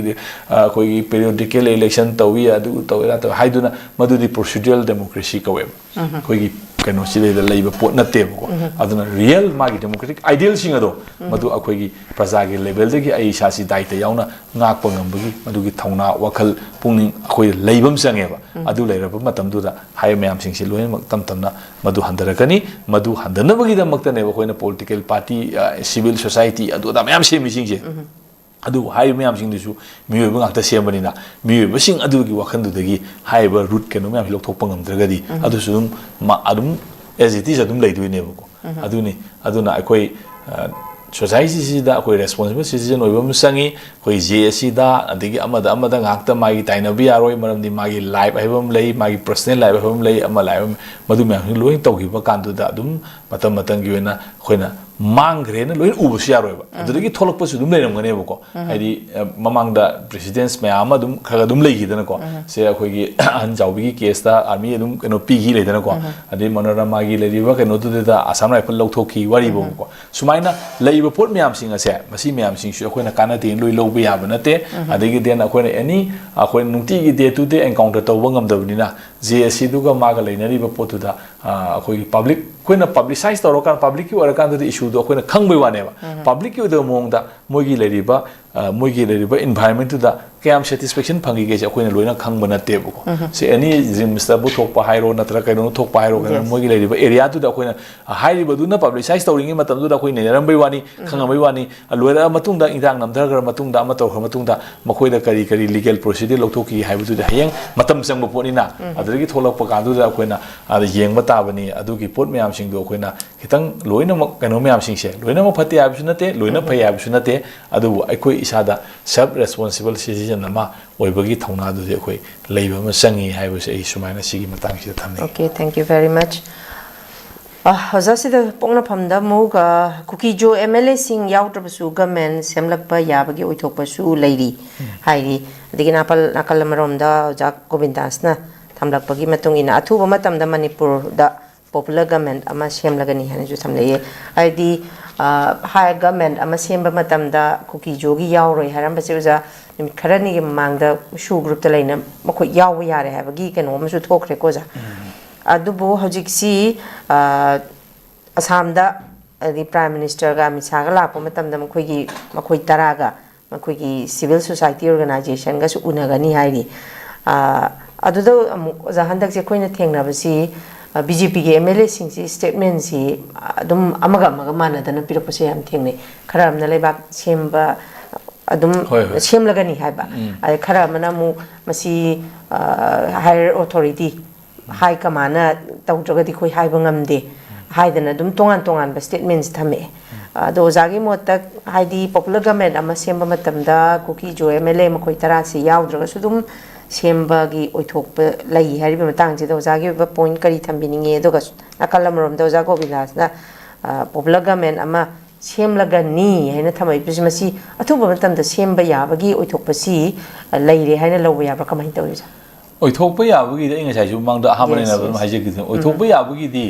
S2: akhoi periodical election tawi adu tawira to haiduna madudi procedural democracy kaweb akhoi kano side da leiba pot na tebo aduna real magi democratic ideal sing ado madu akhoi praja gi level dagi ai sasi daita yauna ngakpa ngambagi madugi thongna wakhal pungning akhoi leibam changeba adu leiraba matam du da hai mayam sing si loin tam tamna madu handarakani madu handanabagi da makta ne akhoi na political party civil society adu da mayam semi sing je adu hai mayam sing disu miyoba ngakta semani na miyoba sing adu gi wakhan du dagi hai ba root keno mayam lok thok pangam dragadi adu sum ma adum as it is adum leidu ne bako aduni aduna akhoi society sida akhoi responsible citizen oibam sangi akhoi JSC da adigi amada ngakta magi tainabi aroi maramdi magi life haibam lei magi personal life haibam lei ama life madu mayam loi tawgi ba kandu da adum matam gi wena khoina ꯃꯥꯡꯈ꯭ꯔꯦꯅ ꯂꯣꯏꯅ ꯎꯕꯁꯨ ꯌꯥꯔꯣꯏꯕ ꯑꯗꯨꯗꯒꯤ ꯊꯣꯛꯂꯛꯄꯁꯨ ꯑꯗꯨꯝ ꯂꯩꯔꯝꯒꯅꯦꯕꯀꯣ ꯍꯥꯏꯗꯤ ꯃꯃꯥꯡꯗ ꯄ꯭ꯔꯦꯁꯤꯗꯦꯟꯁ ꯃꯌꯥꯝ ꯑꯃ ꯑꯗꯨꯝ ꯈꯔ ꯑꯗꯨꯝ ꯂꯩꯈꯤꯗꯅꯀꯣ ꯁꯦ ꯑꯩꯈꯣꯏꯒꯤ ꯑꯍꯟ ꯆꯥꯎꯕꯤꯒꯤ ꯀꯦꯁꯇ ꯑꯥꯔꯃꯤ ꯑꯗꯨꯝ ꯀꯩꯅꯣ ꯄꯤꯈꯤ ꯂꯩꯗꯅꯀꯣ ꯑꯗꯩ ꯃꯅꯣꯔꯃꯥꯒꯤ ꯂꯩꯔꯤꯕ ꯀꯩꯅꯣꯗꯨꯗ ꯑꯁꯥꯝ ꯔꯥꯏꯐꯜ ꯂꯧꯊꯣꯛꯈꯤ ꯋꯥꯔꯤꯕꯀꯣ ꯁꯨꯃꯥꯏꯅ ꯂꯩꯔꯤꯕ ꯄꯣꯠ ꯃꯌꯥꯝꯁꯤꯡ ꯑꯁꯦ ꯃꯁꯤ ꯃꯌꯥꯝꯁꯤꯡꯁꯨ ꯑꯩꯈꯣꯏꯅ ꯀꯥꯟꯅꯗꯦ ꯂꯣꯏ ꯂꯧꯕ ꯌꯥꯕ ꯅꯠꯇꯦ ꯑꯗꯒꯤ ꯗꯦꯟ ꯑꯩꯈꯣꯏꯅ ꯑꯦꯅꯤ ꯑꯩꯈꯣꯏꯅ ꯅꯨꯡꯇꯤꯒꯤ ꯗꯦ ꯇꯨ ꯗꯦ ꯑꯦꯟꯀꯥꯎꯟꯇꯔ ꯇꯧꯕ ꯉꯝꯗꯕꯅꯤꯅ JSCꯗꯨꯒ ꯃꯥꯒ ꯂꯩꯅꯔꯤꯕ ꯄꯣꯠꯇꯨꯗ ꯑꯩꯈꯣꯏꯒꯤ ꯄꯕ꯭ꯂꯤꯛ ꯑꯩꯈꯣꯏꯅ ꯄꯕ꯭ꯂꯤꯁꯥꯏꯖ ꯇꯧꯔꯀꯥꯟꯗ ꯄꯕ꯭ꯂꯤꯛꯀꯤ ꯑꯣꯏꯔꯀꯥꯟꯗꯗꯤ ꯏꯁꯨꯗꯣ ꯑꯩꯈꯣꯏꯅ ꯈꯪꯕꯩ ꯋꯥꯅꯦꯕ ꯄꯕ꯭ꯂꯤꯛꯀꯤ ꯑꯣꯏꯗꯕ ꯃꯑꯣꯡꯗ ꯃꯣꯏꯒꯤ ꯂꯩꯔꯤꯕ ꯏꯟꯚꯥꯏꯔꯟꯃꯦꯟꯇꯨꯗ ꯀꯌꯥꯝ ꯁꯦꯇꯤꯁꯐꯦꯛꯁꯟ ꯐꯪꯈꯤꯒꯦꯁꯦ ꯑꯩꯈꯣꯏꯅ ꯂꯣꯏꯅ ꯈꯪꯕ ꯅꯠꯇꯦꯕꯀꯣ ꯁꯤ ꯑꯦꯅꯤ ꯖꯤꯝꯁꯇꯕꯨ ꯊꯣꯛꯄ ꯍꯥꯏꯔꯣ ꯅꯠꯇ꯭ꯔꯒ ꯀꯩꯅꯣ ꯊꯣꯛꯄ ꯍꯥꯏꯔꯣ ꯀꯩꯅꯣ ꯃꯣꯏꯒꯤ ꯂꯩꯔꯤꯕ ꯑꯦꯔꯤꯌꯥꯗꯨꯗ ꯑꯩꯈꯣꯏꯅ ꯍꯥꯏꯔꯤꯕꯗꯨꯅ ꯄꯕ꯭ꯂꯤꯁꯥꯏꯖ ꯇꯧꯔꯤꯉꯩ ꯃꯇꯝꯗꯨꯗ ꯑꯩꯈꯣꯏ ꯅꯩꯅꯔꯝꯕꯩ ꯋꯥꯅꯤ ꯈꯪꯉꯝꯕꯩ ꯋꯥꯅꯤ ꯂꯣꯏꯔꯛꯑ ꯃꯇꯨꯡꯗ ꯏꯟꯖꯥꯡ ꯅꯝꯊꯈ꯭ꯔ ꯃꯇꯨꯡꯗ ꯑꯃ ꯇꯧꯈ꯭ꯔ ꯃꯇꯨꯡꯗ ꯃꯈꯣꯏꯗ ꯀꯔꯤ ꯂꯤꯒꯦꯜ ꯄ꯭ꯔꯣꯁꯤꯗꯤꯌꯔ ꯂꯧꯊꯣꯛꯈꯤ ꯍꯥꯏꯕꯗꯨꯗꯤ ꯍꯌꯦꯡ ꯃꯇꯝ ꯆꯪꯕ ꯄꯣꯠꯅꯤ나 ꯑꯗꯨꯗꯒꯤ ꯊꯣꯛꯂꯛꯄ ꯀꯥꯟꯗꯨꯗ ꯑꯩꯈꯣꯏꯅ ꯌꯦꯡꯕ ꯇꯥꯕꯅꯤ ꯑꯗꯨꯒꯤ ꯄꯣꯠ ꯃꯌꯥꯝꯁꯤꯡꯗꯣ ꯑꯩꯈꯣꯏꯅ ꯈꯤꯇꯪ ꯂꯣꯏꯅꯃꯛ ꯀꯩꯅꯣ ꯃꯌꯥꯝꯁꯤꯡꯁꯦ ꯂꯣꯏꯅꯃꯛ ꯐꯠꯇꯦ ꯍꯥꯏꯕꯁꯨ ꯅꯠꯇꯦ ꯂꯣꯏꯅ ꯐꯩ ꯍꯥꯏꯕꯁꯨ ꯅꯠꯇꯦ ꯑꯗꯨꯕꯨ ꯑꯩꯈꯣꯏ ꯏꯁꯥꯗ ꯁꯦꯜꯐ ꯔꯦꯁꯄꯣꯟꯁꯤꯕꯜ ꯁꯤꯇꯤꯖꯟ ꯑꯃ ꯑꯣꯏꯕꯒꯤ ꯊꯧꯅꯥꯗꯨꯗꯤ ꯑꯩꯈꯣꯏ ꯂꯩꯕ ꯑꯃ ꯆꯪꯉꯤ ꯍꯥꯏꯕꯁꯦ ꯑꯩ ꯁꯨꯃꯥꯏꯅ ꯁꯤꯒꯤ ꯃꯇꯥꯡꯁꯤꯗ ꯊꯝꯅꯤꯡꯉꯤ
S1: Okay, thank you very much. ꯍꯧꯖꯤꯛꯁꯤꯗ ꯄꯣꯛꯅꯐꯝꯗ ꯑꯃꯨꯛ ꯀꯨꯀꯤꯖꯣ MLA ꯁꯤꯡ ꯌꯥꯎꯗ꯭ꯔꯕꯁꯨ ꯒꯃꯦꯟ ꯁꯦꯝꯂꯛꯄ ꯌꯥꯕꯒꯤ ꯑꯣꯏꯊꯣꯛꯄꯁꯨ ꯂꯩꯔꯤ ꯍꯥꯏꯔꯤ ꯑꯗꯒꯤ ꯅꯥꯀꯜ ꯑꯃꯔꯣꯝꯗ ꯑꯣꯖꯥ ꯒꯣꯕꯤꯟꯗꯥꯁꯅ ꯊꯝꯂꯛꯄꯒꯤ ꯃꯇꯨꯡ ꯏꯟꯅ ꯑꯊꯨꯕ ꯃꯇꯝꯗ ꯃꯅꯤꯄꯨꯔꯗ ꯄꯣꯄꯨꯂꯔ ꯒꯃꯦꯟ ꯑꯃ ꯁꯦꯝꯂꯒꯅꯤ ꯍꯥꯏꯅꯁꯨ ꯊꯝꯂꯛꯑꯦ ꯍꯥꯏꯗꯤ ꯍꯥꯏ ꯒꯃꯦꯟ ꯑꯃ ꯁꯦꯝꯕ ꯃꯇꯝꯗ ꯀꯨꯀꯤꯖꯣꯒꯤ ꯌꯥꯎꯔꯣꯏ ꯍꯥꯏꯔꯝꯕꯁꯦ ꯑꯣꯖꯥ ꯅꯨꯃꯤꯠ ꯈꯔꯅꯤꯒꯤ ꯃꯃꯥꯡꯗ ꯁꯨ ꯒ꯭ꯔꯨꯞꯇ ꯂꯩꯅ ꯃꯈꯣꯏ ꯌꯥꯎꯕ ꯌꯥꯔꯦ ꯍꯥꯏꯕꯒꯤ ꯀꯩꯅꯣ ꯑꯃꯁꯨ ꯊꯣꯛꯈ꯭ꯔꯦꯀꯣ ꯑꯣꯖꯥ ꯑꯗꯨꯕꯨ ꯍꯧꯖꯤꯛꯁꯤ ꯑꯁꯥꯝꯗ ꯍꯥꯏꯗꯤ ꯄ꯭ꯔꯥꯏꯝ ꯃꯤꯅꯤꯁꯇꯔꯒ ꯑꯃꯤꯠ ꯁꯥꯍꯒ ꯂꯥꯛꯄ ꯃꯇꯝꯗ ꯃꯈꯣꯏ ꯇꯔꯥꯒ ꯃꯈꯣꯏꯒꯤ ꯁꯤꯚꯤꯜ ꯁꯣꯁꯥꯏꯇꯤ ꯑꯣꯔꯒꯅꯥꯏꯖꯦꯁꯟꯒꯁꯨ ꯎꯅꯒꯅꯤ ꯍꯥꯏꯔꯤ ꯑꯗꯨꯗ ꯑꯃꯨꯛ ꯑꯣꯖꯥ ꯍꯟꯗꯛꯁꯦ ꯑꯩꯈꯣꯏꯅ ꯊꯦꯡꯅꯕꯁꯤ BJPꯒꯤ MLA ꯁꯤꯡꯁꯤ ꯁ꯭ꯇꯦꯠꯃꯦꯟꯁꯤ ꯑꯗꯨꯝ ꯑꯃꯒ ꯃꯥꯟꯅꯗꯅ ꯄꯤꯔꯛꯄꯁꯦ ꯌꯥꯝ ꯊꯦꯡꯅꯩ ꯈꯔ ꯑꯃꯅ ꯂꯩꯕꯥꯛ ꯁꯦꯝꯕ ꯑꯗꯨꯝ ꯁꯦꯝꯂꯒꯅꯤ ꯍꯥꯏꯕ ꯑꯗꯩ ꯈꯔ ꯑꯃꯅ ꯑꯃꯨꯛ ꯃꯁꯤ ꯍꯥꯏꯌꯔ ꯑꯣꯊꯣꯔꯤꯇꯤ ꯍꯥꯏ ꯀꯃꯥꯟꯅ ꯇꯧꯗ꯭ꯔꯒꯗꯤ ꯑꯩꯈꯣꯏ ꯍꯥꯏꯕ ꯉꯝꯗꯦ ꯍꯥꯏꯗꯅ ꯑꯗꯨꯝ ꯇꯣꯉꯥꯟꯕ ꯁ꯭ꯇꯦꯠꯃꯦꯟꯁꯤ ꯊꯝꯃꯛꯑꯦ ꯑꯗꯣ ꯑꯣꯖꯥꯒꯤ ꯃꯣꯠꯇ ꯍꯥꯏꯗꯤ ꯄꯣꯄꯨꯂꯔ ꯒꯃꯦꯟ ꯑꯃ ꯁꯦꯝꯕ ꯃꯇꯝꯗ ꯀꯨꯀꯤꯖꯣ MLA ꯃꯈꯣꯏ ꯇꯔꯥꯁꯤ ꯌꯥꯎꯗ꯭ꯔꯒꯁꯨ ꯑꯗꯨꯝ ꯁꯦꯝꯕꯒꯤ ꯑꯣꯏꯊꯣꯛꯄ ꯂꯩ ꯍꯥꯏꯔꯤꯕ ꯃꯇꯥꯡꯁꯤꯗ ꯑꯣꯖꯥꯒꯤ ꯑꯣꯏꯕ ꯄꯣꯏꯟꯠ ꯀꯔꯤ ꯊꯝꯕꯤꯅꯤꯡꯉꯤ ꯑꯗꯨꯒ ꯅꯥꯀꯜ ꯑꯃꯔꯣꯝꯗ ꯑꯣꯖꯥ ꯒꯣꯕꯤꯟꯗꯥꯁꯅ ꯄꯣꯄꯨꯂꯔ ꯒꯃꯦꯟ ꯑꯃ ꯁꯦꯝꯂꯒꯅꯤ ꯍꯥꯏꯅ ꯊꯝꯃꯛꯏꯕꯁꯤ ꯃꯁꯤ ꯑꯊꯨꯕ ꯃꯇꯝꯗ ꯁꯦꯝꯕ ꯌꯥꯕꯒꯤ ꯑꯣꯏꯊꯣꯛꯄꯁꯤ ꯂꯩꯔꯦ ꯍꯥꯏꯅ ꯂꯧꯕ ꯌꯥꯕ꯭ꯔꯥ ꯀꯃꯥꯏꯅ ꯇꯧꯔꯤ ꯑꯣꯖꯥ
S2: ꯑꯣꯏꯊꯣꯛꯄ ꯌꯥꯕꯒꯤꯗꯤ ꯑꯩ ꯉꯁꯥꯏꯁꯨ ꯃꯃꯥꯡꯗ ꯑꯍꯥꯟꯕꯅꯦꯅ ꯑꯗꯨꯝ ꯍꯥꯏꯖꯈꯤꯗꯨꯅꯤ ꯑꯣꯏꯊꯣꯛꯄ ꯌꯥꯕꯒꯤꯗꯤ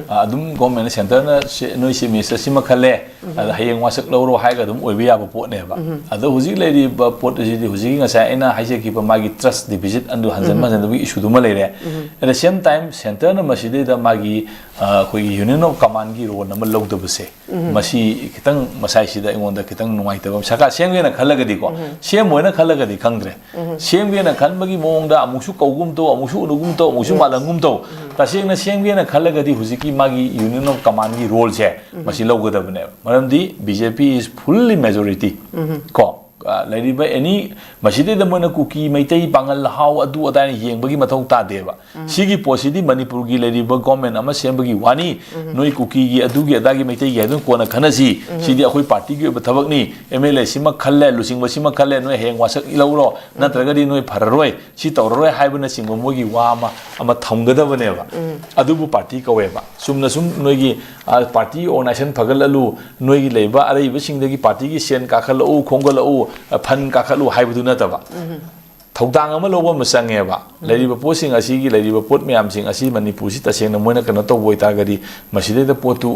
S2: ꯑꯗꯨꯝ ꯒꯣꯔꯃꯦꯟꯅ ꯁꯦꯟꯇꯔꯅ ꯅꯣꯏ ꯆꯤꯐ ꯃꯤꯅꯤꯁꯇꯔ ꯁꯤꯃ ꯈꯜꯂꯦ ꯑꯗ ꯍꯌꯦꯡ ꯋꯥꯁꯛ ꯂꯧꯔꯣ ꯍꯥꯏꯔꯒ ꯑꯗꯨꯝ ꯑꯣꯏꯕ ꯌꯥꯕ ꯄꯣꯠꯅꯦꯕ ꯑꯗꯣ ꯍꯧꯖꯤꯛ ꯂꯩꯔꯤꯕ ꯄꯣꯠ ꯑꯁꯤꯗꯤ ꯍꯧꯖꯤꯛꯀꯤ ꯉꯁꯥꯏ ꯑꯩꯅ ꯍꯥꯏꯖꯈꯤꯕ ꯃꯥꯒꯤ ꯇ꯭ꯔꯁ ꯗꯤꯐꯤꯖꯤꯠ ꯑꯗꯨ ꯍꯟꯖꯤꯟꯕꯒꯤ ꯏꯁꯨꯗꯨꯃ ꯂꯩꯔꯦ ꯑꯦꯠ ꯗ ꯁꯦꯝ ꯇꯥꯏꯝ ꯁꯦꯟꯇꯔꯅ ꯃꯁꯤꯗꯩꯗ ꯃꯥꯒꯤ ꯑꯩꯈꯣꯏꯒꯤ ꯌꯨꯅꯤꯌꯟ ꯑꯣꯐ ꯀꯃꯥꯟꯒꯤ ꯔꯣꯜ ꯑꯃ ꯂꯧꯗꯕꯁꯦ ꯃꯁꯤ ꯈꯤꯇꯪ ꯃꯁꯥꯏꯁꯤꯗ ꯑꯩꯉꯣꯟꯗ ꯈꯤꯇꯪ ꯅꯨꯡꯉꯥꯏꯇꯕ ꯁꯔꯀꯥꯔ ꯁꯦꯝꯒꯦꯅ ꯈꯜꯂꯒꯗꯤꯀꯣ ꯁꯦꯝꯃꯣꯏꯅ ꯈꯜꯂꯒꯗꯤ ꯈꯪꯗ꯭ꯔꯦ ꯁꯦꯝꯒꯦꯅ ꯈꯟꯕꯒꯤ ꯃꯑꯣꯡꯗ ꯑꯃꯨꯛꯁꯨ ꯀꯧꯒꯨꯝ ꯇꯧ ꯑꯃꯨꯛꯁꯨ उनुगुम तो अमुसु मालंगुम तो तसेंगना सेंगेना खलगदी हुजिकी मागी यूनियन ऑफ कमांड की रोल से मसी लौगदबने मरमदी बीजेपी इज फुल्ली मेजॉरिटी को लेरिबा एनी मसीदे दमना कुकी मैतै पांगल हाउ अदु अदान येंबगी मथौ तादेबा सिगी पोसिदी मणिपुर की लेरिबा गवर्नमेंट अमा सेंबगी वानी नोई कुकी की अदुगी अदागी मैतै गे अदु कोना खनसी सिदी अखोई पार्टी की थबकनी एमएलए सिमा खल्ले लुसिंग सिमा खल्ले नोई हेंग वासक इलौरो नत्रगदी नोई फररोय सि तौररोय हाइबना सिंगो मोगी वामा अमा थमगदबनेबा अदुबु पार्टी कवेबा सुमना सुम नोईगी पार्टी ऑर्गेनाइजेशन फगललु नोईगी लेबा अरैबा सिंगदगी पार्टी की सेन काखलउ खोंगलउ फन काखलु हाइबदु नतबा थौदांग अमा लौबा अमा चंगेबा लेरिबा पोसिंग असिगी लेरिबा पोट म्यामसिंग असी मणिपुरसि तसेंगना मोइना कनो तौबोय तागदी मसिदेदा पोतु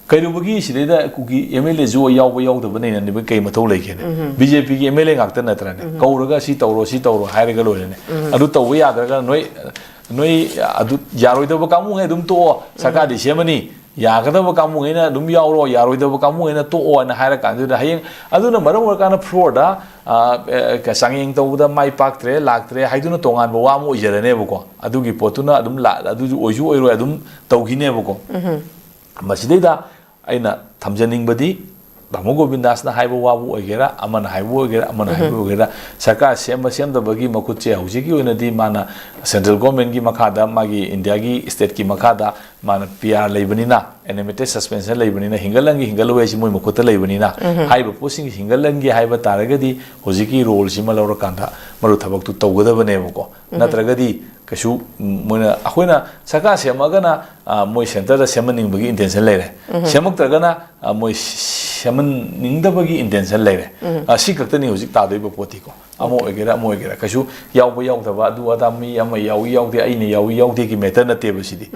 S2: कईरुबगी सिदेदा कुकी एमएलए जो यावबा यावदबा नैननिबा कई मथौ लेगेने बीजेपी की एमएलए गाक्ता नत्रने कौरगा सि तौरो हाइरगा लोरेने अदु तौबा यादरगा नोई अदु यारोइदबा कामु हे दुम तो सरकारदि सेमनी यागदबा कामु हेना दुम यावरो यारोइदबा कामु हेना तो ओना हाइरा कांदुदा हयें अदुना मरम वरकाना फ्लोरदा सांगेंग तौबदा माइ पाक्त्रे लाक्त्रे हाइदुना तोंगानबा वामु ओइजरनेबको अदुगी पोतुना अदुम ला अदुजु ओइजु ओइरो अदुम तौगिनेबको मसिदैदा अइना थमजनिंगबदी Damo Gobindasna haiba wabu oigera amana haibu oigera amana haibu oigera sarkar semdabagi makutche hujiki oinadi mana central government gi makada magi India gi state gi makada mana PR leibanina enumerated suspension leibanina hingalangi hingalwe si moi makutta leibanina haiba posing hingalangi haiba taragadi hujiki role si malawra kanda maru thabak tu tawgadabane ko natragadi kashu moina akhona sarkar semagana moi center da semaning bagi intention leire semak targana moi seman ningdabagi intention leire asi kaktani hujik tadoi poti ko amo egera kashu yawba yawdaba adu adami ama yawde aine yawde ki matter na tebe sidi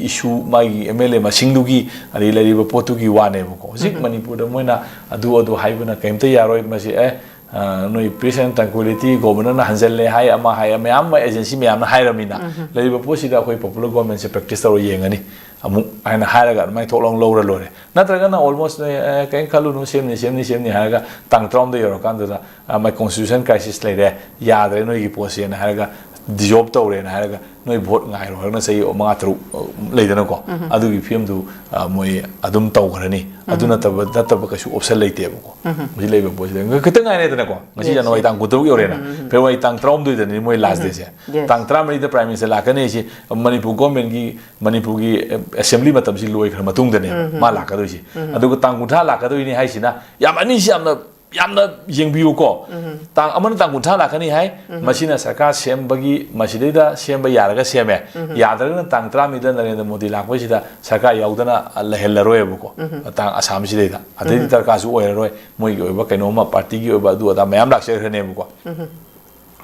S2: issue mai MLA masingdugi ari leriba potugi wane ko hujik manipur da moina adu haibana kaimta yaroi masi noi present tranquility governor na hanjelle hai ama am agency me am hai ramina leriba posida koi popular government se practice ro yengani amu aina haraga mai tholong lowra lore natraga na almost kain khalu no semni haraga tangtrom de yoro kan da my constitution crisis lere yadre noi gi posi na haraga job tawre na haraga noi vote ngai ro na sei manga tru leidana ko adu gi film du moi adum tawgrani aduna tab ka su option leite ko muji lebe posi de kitang ngai ne na ko ngasi janoi tang gutru yore na pe wai tang trom du de ni moi last day se tang tram ri the prime minister la kane si manipur government gi manipur gi assembly matam si loi khar matung de ne ma la ka do si adu ko tang gutha la ka do ni hai sina yam ani si yamna yengbiu ko tang amana tang gutha la kani hai masina sarkar sem bagi masideda sem ba yaraga seme yadra tang tram ida narendra modi la ko sida sarkar yaudana lehelroe ko tang asam sideda adai tar ka su oiroi moi gi oba kainoma party gi oba du ada mayam lak se khane ko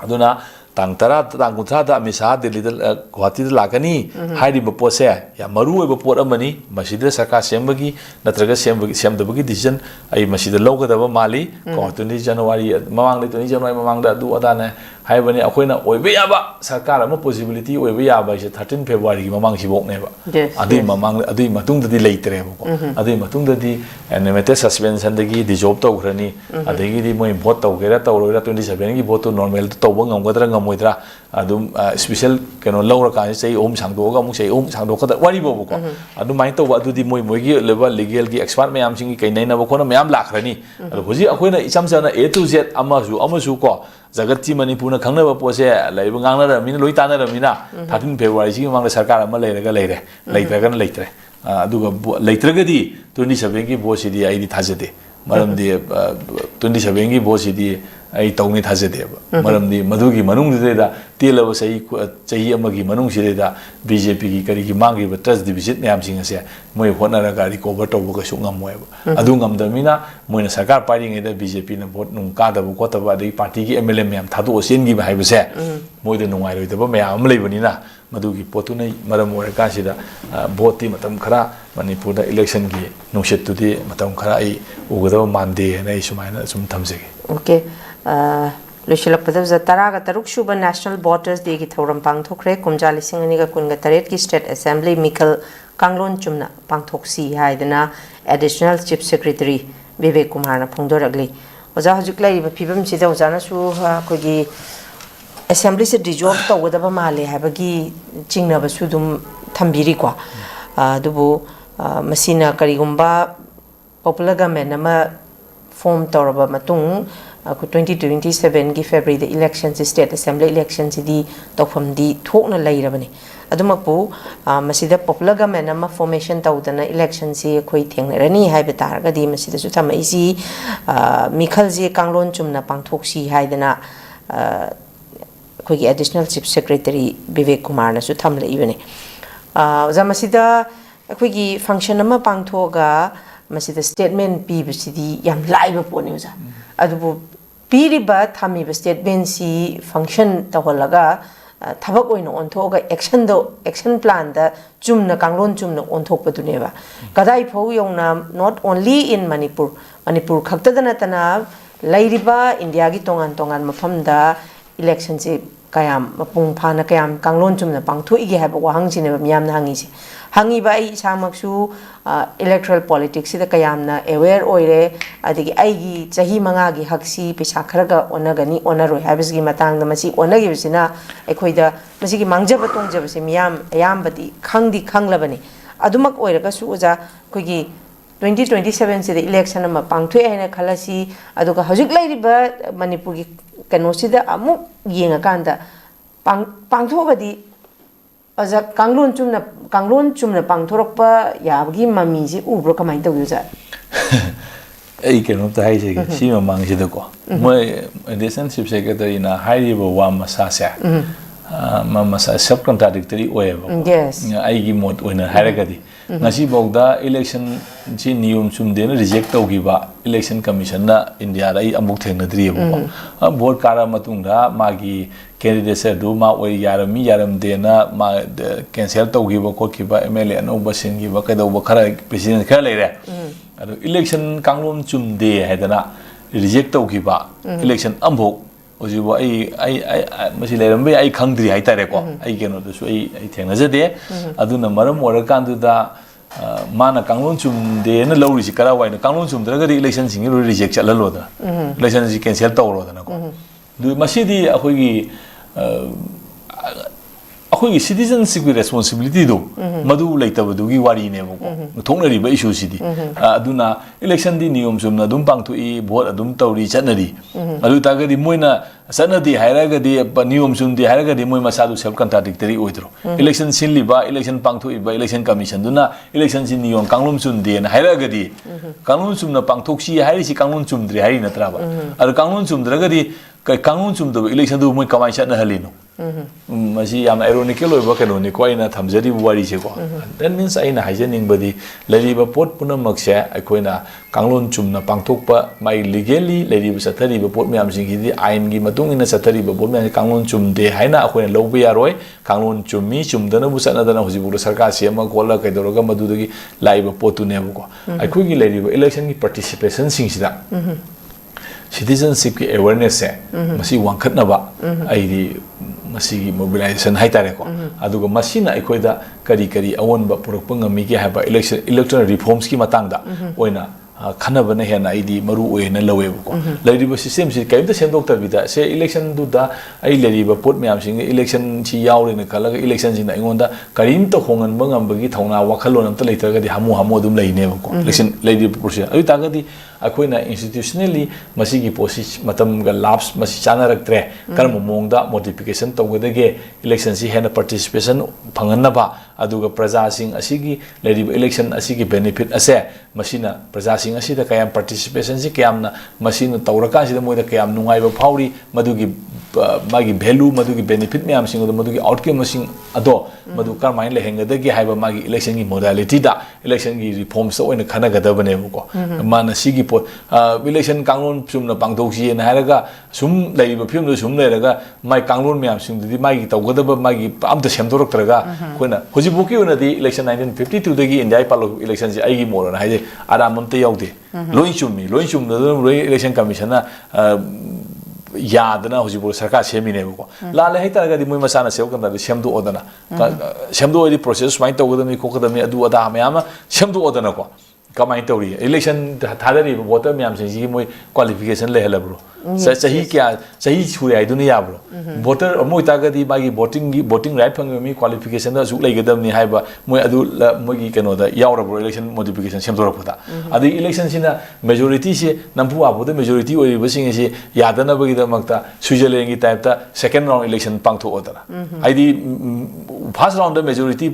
S2: aduna tang tara tang gutha da misa delhi da guwahati da lakani hairi ba pose ya maru ba pot amani masida sarkar sembagi natraga semdabagi decision ai masida logada mali ko 20 January mamang 20 January mamang da du adana haibani akoina oibe yaba sarkar ama possibility oibe yaba 13 February gi mamang sibok ne ba adui mamang adui matung da di leitre ko adui matung da di enumerated suspension da gi di job taw grani adegi di moi vote taw gera taw roira 27 gi vote normal taw bang ngamgadra moidra adum special keno lawra ka sei om sangdo ga mu sei om sangdo ka wari bo ko adum mai to adu di moi gi level legal gi expert mayam singi kai nei na ba khona mayam lakrani adu hoji akoina isam sana A to Z amasu ko jagati manipur na khangna ba pose laiba ngangna ra min loi tana ra mina 13 February si mang sarkar ama leiraga leitraga na leitre aduga leitraga di 27 gi bosi di ai di thajade maram di 27 gi bosi di ai tawni thajade maram di madugi manung de da telaba sei chahi amagi manung sire da BJP gi kari gi mangi ba trust deficit myam sing ase moi hona ra ga recover to ba su ngam moy ba adu ngam da mina moi na sarkar party ngai da BJP na vote nung ka da bu ko ta ba dei party gi MLA myam thadu osen gi ba hai ba se moi de nungai roi da ba myam lei bani na madugi potu nei maram ora ka sida vote ti matam khara manipur da election gi nungset tu di matam khara ai ugada mande nei sumaina sum thamse gi
S1: okay Lushilak Padavza Taraga Taruk Shuba National Borders Day ki Thoram Pangthokre Kumja Lisingani Kunga Taret ki State Assembly Mikal Kanglon Chumna Pangthoksi Haidana Additional Chief Secretary Vivek Kumar na Phongdoragli Oja Hajuklai Pibam Chida Ojana Su Kogi Assembly se dissolve tawdaba male habagi chingna basudum thambiri kwa dubu masina karigumba popular government ama form tawraba matung 2027 gi February the elections state assembly elections di tawfam di thokna lairabani adumapu masida popular government ama formation tawdana elections si khoi thengrani haiba targa di masida su thamai si mikhal ji kanglon chumna pangthoksi haidana khoi additional chief secretary Vivek Kumar na su thamla ibani zamasida khoi gi function ama pangthoga masida statement pi bisidi yam live poni uza adubu piriba thami ba statement si function tawalaga thabak oina onthoga action plan da chumna kanglon chumna onthok paduneba kadai phau yongna not only in manipur khakta dana tana lairiba india gi tongan mafam da election si kayam mapung phana kayam kanglon chumna pangtho igi haba wahang sine ba miyam na hangi si hangi ba ai samaksu electoral politics sida kayamna aware oire adigi aigi chahi manga gi haksi pisa kharaga onagani onaroi habisgi matang da masi onagi bisina ekhoida masi gi mangjaba tongjaba se miyam ayambadi khangdi khanglabani adumak oiraga su oja khoigi 2027 से election में पांथोए है खलसी अदुगा हजिक लाइरिबा मणिपुर की कनोसिदा अमुक येंगाकांदा पांथोगदी अजा कांगलोन Chumna पांथोरकपा याबगी ममीजी उब्रो कमाइन तौयुजा
S2: ai keno ta hai se si ma mang se ko moi relationship secretary na hai bo wa masa sa ma masa sub contradictory oe ba
S1: yes
S2: ai gi mod oina haragadi ngasi bogda election ji niyum chum de na reject tau gi ba election commission na india da ai amuk theng na dri ba board kara matung da ma gi candidate se du ma oi yaram de na ma cancel tau gi ba ko ki ba mla no ba sin gi ba ka do ba khara president khara le re election kanglom chum de haidana reject tau gi ba election ambok ojibo ai masi le rambe ai khangdri hai tare ko ai keno do so ai thengna je de aduna maram ora kan du da mana kanglom chum de na lawri si kara wai na kanglom chum dra ga election sing ro reject chala lo da election si cancel tau ro da na ko du masi di akoi gi अखोई citizenship की responsibility दो मधु लेतबदु की वारी ने को थोंगनरिबा issue सिदी अदुना election दी नियम सुमना दुम पांगथुई vote अदुम तौरी चनरी अदु तागदी मोइना सनदी हायरागदी नियम सुमदी हायरागदी मोइ मसादु सेल्फ कंट्राडिक्टरी ओइद्रो इलेक्शन सिनलिबा इलेक्शन पांगथुइबा इलेक्शन कमीशन दुना इलेक्शन सिन नियम कांगलुम सुमदी न हायरागदी कांगलुम सुमना पांगथोक्सी हायरिसि कांगलुम सुमद्री हायरि नत्राबा अदु कांगलुम सुमद्रगदी कांगलुम सुमदो इलेक्शन दु मोइ कमाइ चना हलिनो मसी याम ironical ओइबा केनोनि को आइना थमजरी वारी से को that means आइना हाइजनिंग बदी लेरिबा पोट पुना मक्से अखोइना कांगलोन चुमना पांगथोकपा माइ लीगली लेरिबा सथरिबा पोट म्याम सिंगिदि आइन गी मतुंग इना सथरिबा पोट म्याम कांगलोन चुमदे हाइना अखोइना लौबा यारोय कांगलोन चुमी चुमदना बु सनदना हुजिबु सरकार सेमा कोला कैदोरगा मदुदगी लाइबा पोटुनेबको अखोइगी लेरिबा इलेक्शन की participation सिंगसिदा citizenship ki awareness se masi wangkhatnaba aidi masi mobilization hai tare ko aduga masina aikoida kari awonba purakpa ngami ki haba electoral reforms ki matangda oina खनबने हेना आईदी मरु ओयना लवेबको लैरिबो system सि काइमता सेमदोक्टर बिदा से election दुदा आई लैरिबो pot ma'am सिंग election छि यावरेन खलगा election सिन आइगोंदा करिम तो होंगन बंगमबगी थौना वाखलोन अमता लेतरगदी हामु दुम लैनेबको election लैरिबो process अइ तागदी अखोइना institutionally मसिगी पोसिस मतमगा laughs मसि चानरक्त्रे कर्म मोंगदा modification तौगदगे election सि हेना पार्टिसिपेशन फंगनबा अदुगा प्रजा सिंग असिगी लैरिबो इलेक्शन असिगी बेनिफिट असे मसिना प्रजा सिंग असिदा कयाम पार्टिसिपेशन सि कयामना मसिना तौरका सिदा मोइदा कयाम नुंगाइबा फाउरी मदुगी मागी वैल्यू मदुगी बेनिफिट म्याम सिंग मदुगी आउटकम मसिंग अदो मदु करमाइन लेहेंगदगे हाइबा मागी इलेक्शन की मोडालिटी दा इलेक्शन की रिफॉर्म्स ओइना खनगदबनेबको माना सिगी पोट इलेक्शन कांगलोन सुमना पांगथोक्सी ना हायरगा सुम लैरिबा फिल्म सुम लेरगा माई कांगलोन म्याम सिंगदि मागी तौगदबा मागी आमता सेमदोरक्तरगा खोइना हुजिबुकी ओनदि इलेक्शन 1952 दगी इंडिया पालो इलेक्शन से आइगी मोरना हाइजे आराम अमता याउदे लोइन चुमदो लोइन इलेक्शन कमीशन ना यादना हुजिबो सरकार सेमिनेबको लाले हैतरगदि मोइ मसाना सेवकंदा सेमदो ओदना सेमदो ओदि प्रोसेस माइन तौगदमि खोकदमि अदु अदा मयाम सेमदो ओदना को कमाइन तौरी इलेक्शन थादरी वोटर म्याम सिंगी मोइ क्वालिफिकेशन लेहलब्रो सही क्या सही छुरे आइदुनि याब्रो वोटर मोइ तागदि मागी वोटिंग राइट फंगमी क्वालिफिकेशन दा सु लेगदमनि हाइबा मोइ अदु मोगी कनोदा यावरब्रो इलेक्शन मॉडिफिकेशन सेमदोरपदा अदि इलेक्शन सिना मेजॉरिटी से नंपु आबोद मेजॉरिटी ओइबसिंग से यादनबगी दमक्ता स्विट्जरलैंड की टाइप ता सेकंड राउंड इलेक्शन पांगथोदना आइदि first round majority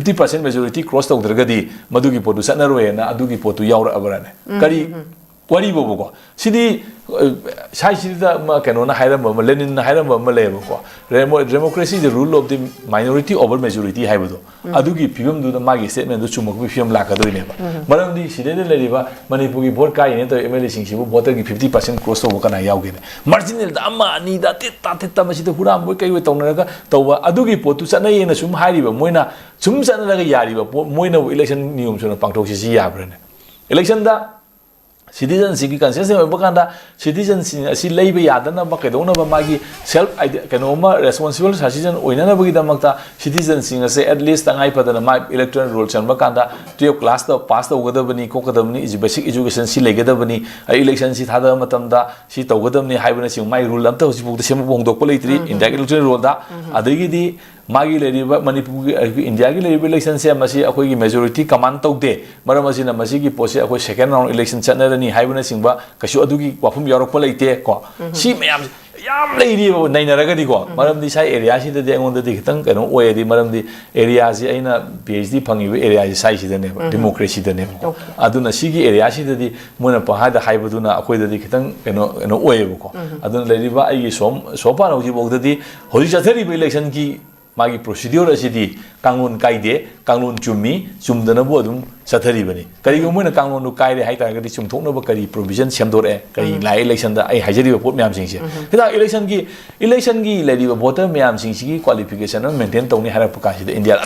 S2: 50% majority cross तौदरगदि मदुगी पोटु सनरोयना अदुगी पोटु यावरा अबराने करी वरी बोबको सिदी साइसिदा केनोना हाइरम लेनिन हाइरम लेबको democracy the rule of the minority over majority हाइबदो अदुगी फिल्म दु मागी स्टेटमेंट दु चुमक फिल्म लाकदोइनेबा मरमदि सिदेने लेरिबा मणिपुर की वोट काइने तो एमएलए सिंगसिबु वोटर की 50% क्रॉस तोबो कना यावगेने मार्जिनल दा अमा अनि दा तेता मसिदा हुराम बोय कई वे तौनरगा तौबा अदुगी पोतु चनयेना सुम हारिबा मोइना सुम चनरगा यारिबा मोइना इलेक्शन नियम सुना पांगथोक्सि याब्रने इलेक्शन दा citizenship की कंसेशन होबा कांदा citizenship असि लैबा यादना बा कैदोना मागी सेल्फ कनोमा रेस्पॉन्सिबल सिटीजन ओइना बगी दमक्ता citizenship असे एटलीस्ट तंगाई पदना मा इलेक्टोरल रूल चनबा कांदा 12 क्लास दा पास तौगदबनी कोकदबनी बेसिक एजुकेशन सि लेगदबनी इलेक्शन सि थादा मतमदा सि तौगदबनी हाइबना सि माई रूल अमता होसिबुक सेम बोंगदोक लेत्रि इंडिया इलेक्टोरल रूल दा अदगिदी magi leriba manipur India gi leriba election se masi akoi gi majority command tawde maram asina masi gi posi akoi second round election chatnarani haibana singba kasu adugi wafum yorok leite ko si mayam yam leiri nainaraga di ko maram di sai area si de angon de khitang kano oye di maram di area si aina PhD phangi area si sai si de ne democracy de ne aduna si gi area si de mona pa ha da haibaduna akoi de khitang kano oye ko aduna leriba ai sopa no ji bog de hoji chathari election ki magi procedure asidi kangun kaide kangun chumi chumdana bo adum sathari bani kari go moina kangun nu kaide hai ta gadi chumthokna ba kari provision semdore kari lai election da ai hajari pot myam sing se hida election gi lady ba voter myam sing si qualification maintain tawni hara puka si India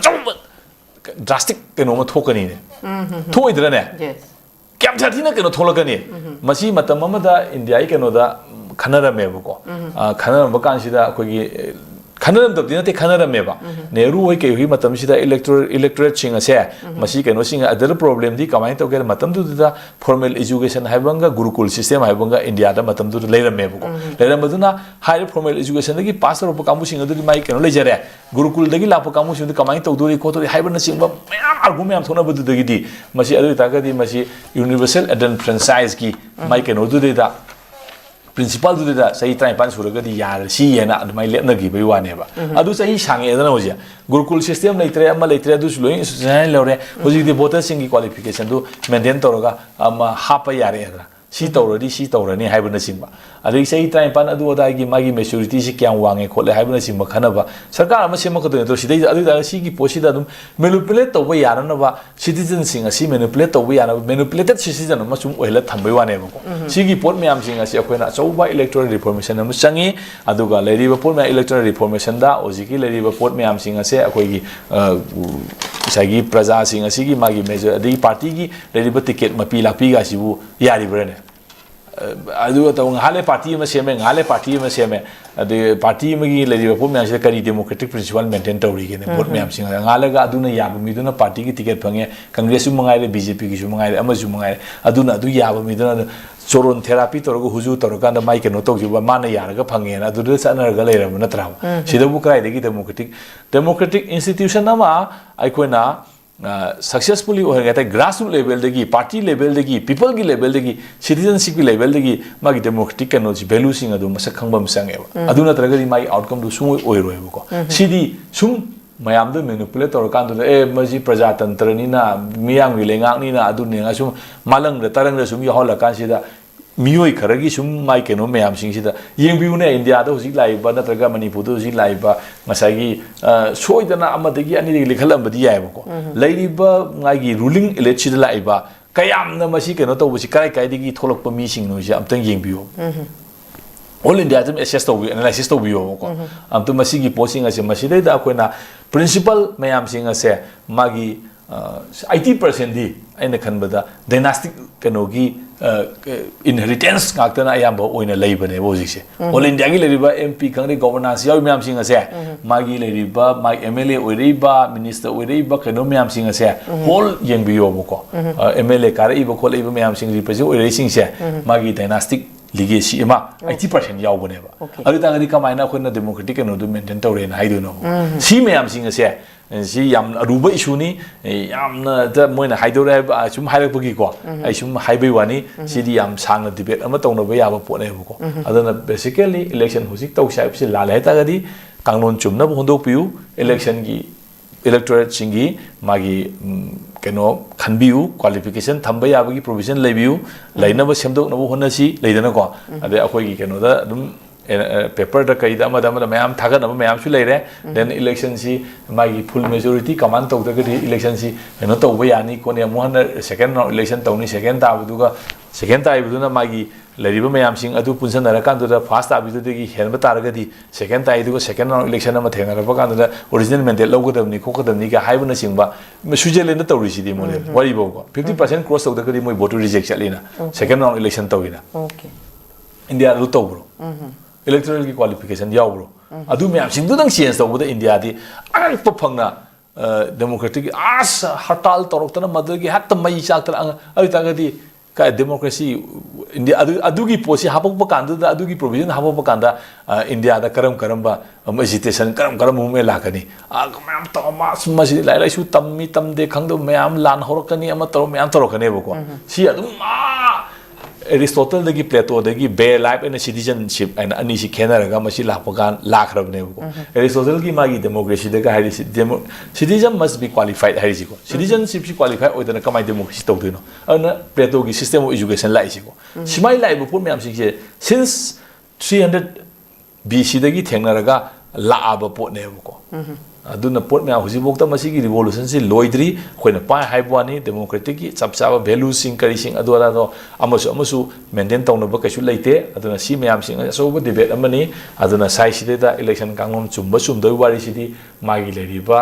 S2: drastic keno ma thokani ne thoidra ne yes kyam chathina keno tholakani masi matam amada India ai keno da khanara me ko khanara ba kan sida koi gi Kanaram dabdi nate kanaram meba. Nehru hoy ke hui matam sida electorate singa se masi keno singa other problem di kamai to ke matam du da formal education haibanga gurukul system haibanga India da matam du leiram meba ko. Leiram maduna higher formal education dagi pass ro kamu singa du mai keno lejare gurukul dagi la kamu singa kamai to du ko to haibana singba mayam argument thona bu dagi di masi adu ta ga di masi universal adult franchise ki mai keno du da principal du da sai trai pan sura ga di yar si yena admai le na gi bai wane ba adu sai sange da na hoja gurukul system leitre ama leitre du loi institution lore hoji di voter sing qualification du maintain toroga ama hapa yare da si tawradi si tawrani haibana singba adai sai trai pan adu oda gi magi maturity si kyang wange khole haibana singba khanaba sarkar ama sema ko to sidai adu da si gi posida dum manipulate to ba yarana ba citizen singa si manipulate to ba yana manipulated citizen ma sum ohela thambai wane ba ko si gi pot myam singa si akoina chauba electoral reformation am changi adu ga lady ba pot my electoral reformation da ojiki lady ba pot myam singa se akoi gi sagi praja singa si gi magi major adi party gi lady ba ticket ma pi la pi ga si bu yari brene adu ta ngale party ma seme ngale party ma seme ade party ma gi le pot me ase kari democratic principle maintain tawri ge ne pot me am singa ngale ga aduna yaba mi duna party gi ticket phange congress su mangai le BJP gi su mangai le ama su mangai aduna adu yaba mi duna choron therapy torogo huju toroga da mai ke no tok juba mana yara ga phange na adu sana ga le ram na tra sida bu krai de gi democratic institution ama ai koina successfully or grassroots level degi party level degi people gi level degi citizenship gi level degi magi democratic kano value sing adu masak khangbam sange ba aduna tragadi mai outcome du sum oi roi ko sidi sum mayam do manipulate tor kan do maji prajatantra ni na miyang wi lengak ni na adu ne nga sum malang da tarang da sum yo hol kan sida miyoi kharagi sum mai keno mayam sing sida yengbiu ne India da hujik lai ba natraga manipur do hujik lai ba masagi soidana amadagi ani de likhalam badi yai ba ko lairi ba ngai gi ruling elite sida lai ba kayam na masi keno to busi kai kai digi tholok pa mi sing no ja amtang yengbiu all India jam assess to analysis to biyo ko amtu masi gi posing ase masi de da koina principal mayam sing ase magi 80% di aina khanbada dynastic kenogi inheritance ngakta na ayam ba oina leibane boji se all India gi leriba MP khangri governance yaw myam sing ase magi leriba mai MLA oiriba minister oiriba keno myam sing ase whole yengbiyo ko MLA kare iba khole iba myam sing represent oiri sing se magi dynastic legacy ema 80% yaw bane ba adu ta ngari kamaina khona democratic no do maintain tawre na haidu no si myam sing ase si yam aruba issue ni yam na da moina haidore sum hairak bagi ko ai sum haibai wani si di yam sang na debate ama tawna ba yaba pone ko adana basically election husik taw sai si la lai ta gadi kanglon chumna hondok piu election gi electorate singi magi keno khanbiu qualification thamba yabagi provision leibiu laina ba semdok na honna si leidana ko ade akoi gi keno da dum paper da kai da ma mayam thaga na mayam su leire then election si magi full majority command to da gadi election si keno to ba yani ko ne mo hana second round election to ni second ta bu ga second ta bu na magi leriba mayam sing adu punsan na kan da first ta bi de gi helba tar gadi second ta idu second round election ma thengara ba kan da original mandate logadam ni khokadam ni ga haibu na singba switzerland ta tawri si di mo le wari bo 50% cross to da gadi moi vote reject chalina second round election to ina okay India ru to bro electoral ki qualification yaw bro adu mayam sing du dang change to da India di ang pa phangna democratic as hartal torok ta madar gi hatta mai chak ta ang ai ta gadi का democracy India अदुगी पोसी हापोप कांदा अदुगी provision हापोप कांदा India दा करम agitation करम मुमे लाकनी मैम तमास मसी लाइलाइसु तम्मी तमदे खंगदो मैम लान होरकनी अमा तरो मैम तरोकने बको सी अदुम एरिस्टोटल दगी प्लेटो दगी बे लाइफ एंड सिटीजनशिप एंड अनि सि खेनरगा मसी लापगान लाखरबने बको एरिस्टोटल की मागी डेमोक्रेसी दगा हाइरि सिटीजन मस्ट बी क्वालिफाइड हाइरि जिको सिटीजनशिप सि क्वालिफाइड ओइदना कमाइ डेमोक्रेसी तौदिनो अना प्लेटो की सिस्टम ऑफ एजुकेशन लाई जिको सिमाइ लाई बपुर मैम सिसे सिंस 300 BC दगी थेंगनरगा लाआब पोटने बको अदुना पोट म्या हुजिबोक्ता मसीगी रिवोल्यूशन से लोइद्री खोइना पाइ हाइबवानी डेमोक्रेटिक की चपचाबा वैल्यू सिंग करिसिंग अदुला दो अमसु मेंटेन तौनबा कैसु लेते अदुना सी म्याम सिंग असोब डिबेट अमनी अदुना साइ सिदेदा इलेक्शन कांगोम चुम्बा चुमदोइ वारी सिदी मागी लेरिबा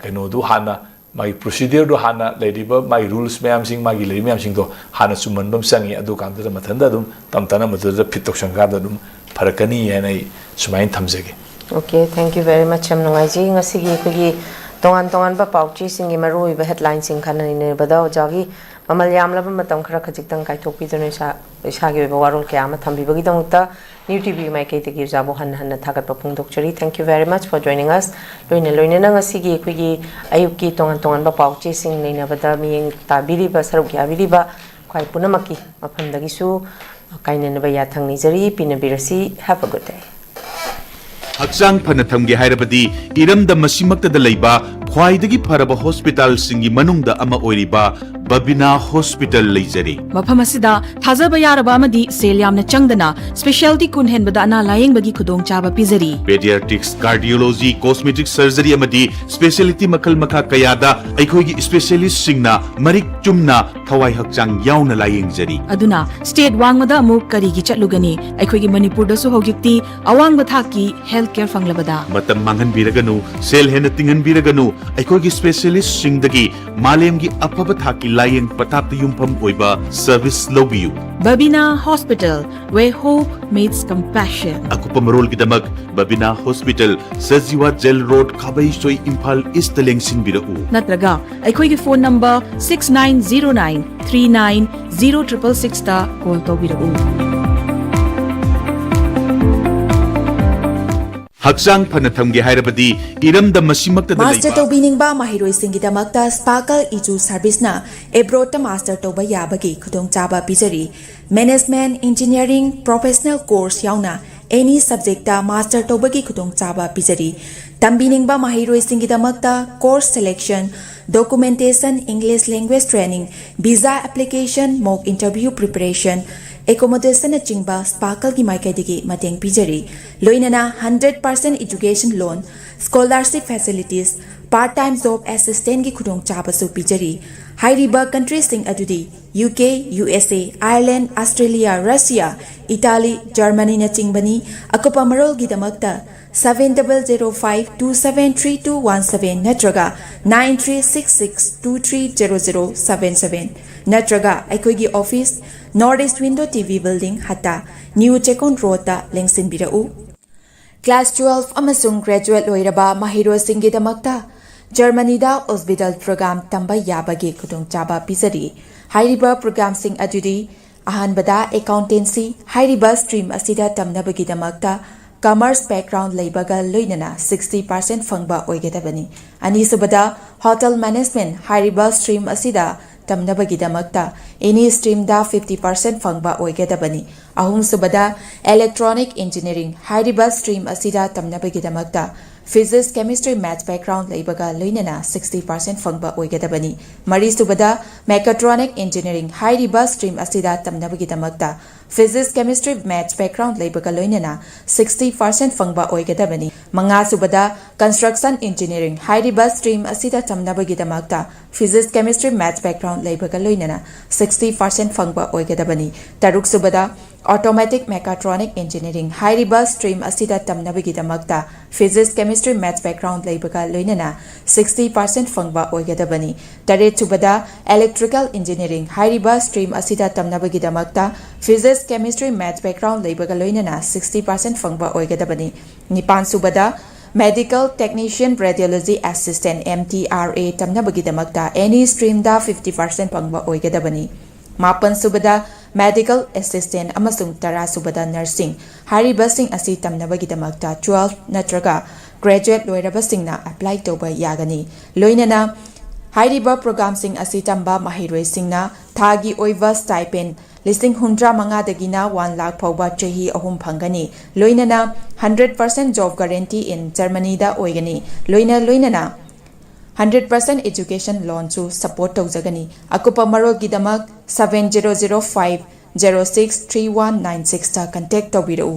S2: कनो दु हाना मागी प्रोसीडियर दो हाना लेरिबा मागी रूल्स म्याम सिंग मागी लेरि म्याम सिंग दो हाना चुमनबम संगी अदु कांददा मथंदा दुम तमतना मदुदा फिटोक संगादा दुम फरकनी यानै सुमाइन थमजगे
S1: Okay, thank you very much. I'm Nungaiji. Ngasigi kugi tongan pauchi singi maru iba headlines sing kana ni badao jagi mamal yam laba matam khara khajik tang kai thokpi jone sa gi ba warol kya ma thambi bagi dangta newtv mai kai te gi jabo han thagat pa phung dokchari. Thank you very much for joining us. Loine na ngasigi kugi ayuki tongan ba pauchi sing nei na bada mi ta biri ba saruk ya biri ba kai punamaki mafam dagi su kainen ba ya thang ni jari pinabirasi. Have a good day.
S3: हक्चांग फन थमगे हाइरबदी इरमदा मसिमक्तदा लैबा ख्वाइदगी फरबा hospital सिंगी मनुंगदा अमा ओइरिबा बबिना हॉस्पिटल लेजरी
S4: मफम असिदा थाजबा यारबा अमदी सेल यामना चंगदना स्पेशलिटी कुन हेनबदा अना लायेंगबगी खुदोंग चाबा पिजरी
S3: पेडियाट्रिक्स कार्डियोलॉजी कॉस्मेटिक सर्जरी अमदी स्पेशलिटी मखल मखा कयादा अखोइगी स्पेशलिस्ट सिंगना मरिक चुमना थवाई हक्चांग याउना लायेंगजरी
S4: अदुना स्टेट वांगमदा अमुक करिगी चटलुगनी अखोइगी मणिपुर दसु होगिक्ति अवांग बथाकी हेल्थ केयर फंगलबदा
S3: मतम मांगन बिरगनु सेल हेन तिंगन बिरगनु अखोइगी स्पेशलिस्ट सिंगदगी मालेमगी अफब थाकी लायेंग पताप युमफम ओइबा सर्विस लोबियु
S4: Babina hospital where hope meets compassion
S3: अकुपा मरोल की दमक Babina hospital Sajiwa jail road खाबई सोई इम्फाल ईस्ट लेंगसिन बिरउ
S4: नत्रगा अखोइगी फोन नंबर 6909390666 ता कॉल तौबिरउ
S3: हक्चांग फन थमगे हाइरबदी इरमदा मसिमक्तदा
S5: मास्टर तौबिनिंगबा माहिरोइसिंगिदमक्ता स्पार्कल इजू सर्विसना एब्रोड मास्टर तौबा याबगी खुदोंग चाबा पिजरी मैनेजमेंट इंजीनियरिंग प्रोफेशनल कोर्स याउना एनी सब्जेक्टा मास्टर तौबगी खुदोंग चाबा पिजरी तंबिनिंगबा माहिरोइसिंगिदमक्ता course selection documentation English language training visa application mock interview preparation accommodation चिंबा स्पार्कल की माइकैदगी मतेंग पिजरी लोइनना 100% education loan scholarship facilities part time job assistant की खुदोंग चाबसु पिजरी हाइरिबा कंट्रीज सिंग अदुदी UK, USA, Ireland, Australia, Russia, Italy, Germany na चिंबनी अकुपा मरोल की दमकता 7005273217 नत्रगा 9366230077 नत्रगा अखोइगी office north east window TV building हता न्यू चेकोन रोड ता लेंगसिन बिरउ क्लास 12 अमसुंग ग्रेजुएट लोइरबा माहिरोसिंगी दमकता जर्मनी दा हॉस्पिटल प्रोग्राम तंबा याबगे खुदोंग चाबा पिजरी हाइरिबा प्रोग्राम सिंग अदुदी अहानबदा अकाउंटेंसी हाइरिबा स्ट्रीम असिदा तमनबगी दमकता कॉमर्स बैकग्राउंड लेबगा लोइनना 60% फंगबा ओइगेदबनी अनिसुबदा होटल मैनेजमेंट हाइरिबा स्ट्रीम असिदा तमनबगी दमकता एनी स्ट्रीम दा 50% फंगबा ओइगेदबनी अहुमसुबदा इलेक्ट्रॉनिक इंजीनियरिंग हाइरिबा स्ट्रीम असिदा तमनबगी दमकता फिजिक्स केमिस्ट्री मैथ्स बैकग्राउंड लेबगा लोइनना 60% फंगबा ओइगेदबनी मरीसुबदा मेकाट्रॉनिक इंजीनियरिंग हाइरिबा स्ट्रीम असिदा तमनबगी दमकता फिजिक्स केमिस्ट्री मैथ्स बैकग्राउंड लेबगा लोइनना 60% फंगबा ओइगेदबनी मंगासुबदा कंस्ट्रक्शन इंजीनियरिंग हाइरिबा स्ट्रीम असिदा तमनबगी दमकता फिजिक्स केमिस्ट्री मैथ्स बैकग्राउंड लेबगा लोइनना 60% फंगबा ओइगेदबनी तरुकसुबदा ऑटोमेटिक मेकाट्रॉनिक इंजीनियरिंग हाइरिबा स्ट्रीम असिदा तमनबगी दमकता फिजिक्स केमिस्ट्री मैथ्स बैकग्राउंड लेबगा लोइनना 60% फंगबा ओइगेदबनी तरेचुबदा इलेक्ट्रिकल इंजीनियरिंग हाइरिबा स्ट्रीम असिदा तमनबगी दमकता फिजिक्स केमिस्ट्री मैथ्स बैकग्राउंड लेबगा लोइनना 60% फंगबा ओइगेदबनी निपानसुबदा medical technician radiology assistant MTRA तमनबगी दमकता एनी स्ट्रीम दा 50% फंगबा ओइगेदबनी मापन सुबदा मेडिकल असिस्टेंट अमसुंग तरा सुबदा नर्सिंग हारिबसिंग असि तमनबगिदमक्ता 12 नत्रगा ग्रेजुएट लोइरबसिंगना अप्लाई तौबा यागनी लोइनना हाइरिबा प्रोग्राम सिंग असि तंबा माहिरोय सिंगना थागी ओइवा स्टाइपेंड लिस्टिंग 135 1 लाख फौबा चही अहुम फंगनी लोइनना 100% जॉब गारंटी इन जर्मनी दा ओइगनी लोइनना 100% education loan to support tawjagani akupa marol gidamak 7005063196 ta contact tawbiru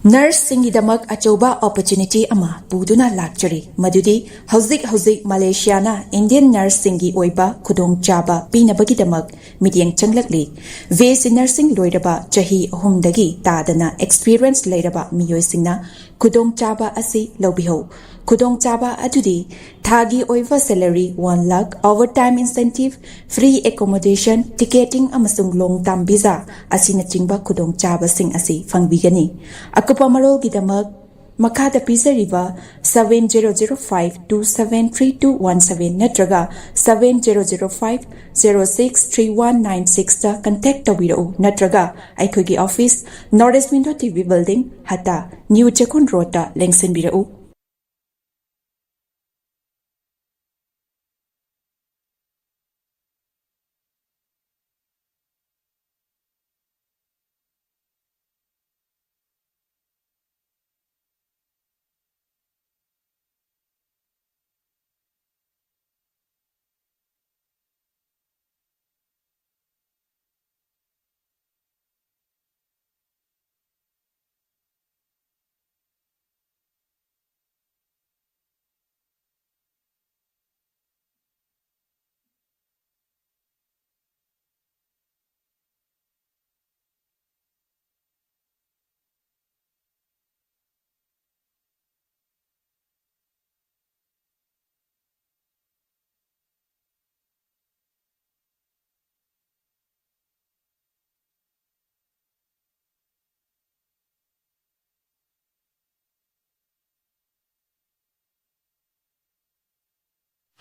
S5: nurse सिंगिदमक अचौबा अपॉर्चुनिटी अमा पुदुना लाक्चरी मदुदी हौजिक मलेशियाना इंडियन नर्स सिंगी ओइबा खुदोंग चाबा पीनबगिदमक मिडियंग चंगलकली वेस नर्सिंग लोइरबा चही अहुमदगी तादना एक्सपीरियंस लेरबा मियोइसिंगना खुदोंग चाबा असि लौबिहो खुदोंग चाबा अदुदी थागी ओइबा salary 1 lakh overtime incentive free accommodation ticketing अमसुंग लोंग टर्म वीजा असिना चिंगबा खुदोंग चाबा सिंग असि फंगबिगनी अकुपा मरोल गिदमक मखादा पिजरिबा 7005273217 नत्रगा 7005063196 ता कांटेक्ट तौबिरो नत्रगा आइखोगी office north east window TV building हता न्यू चेकोन रोड ता लेंगसिनबिरो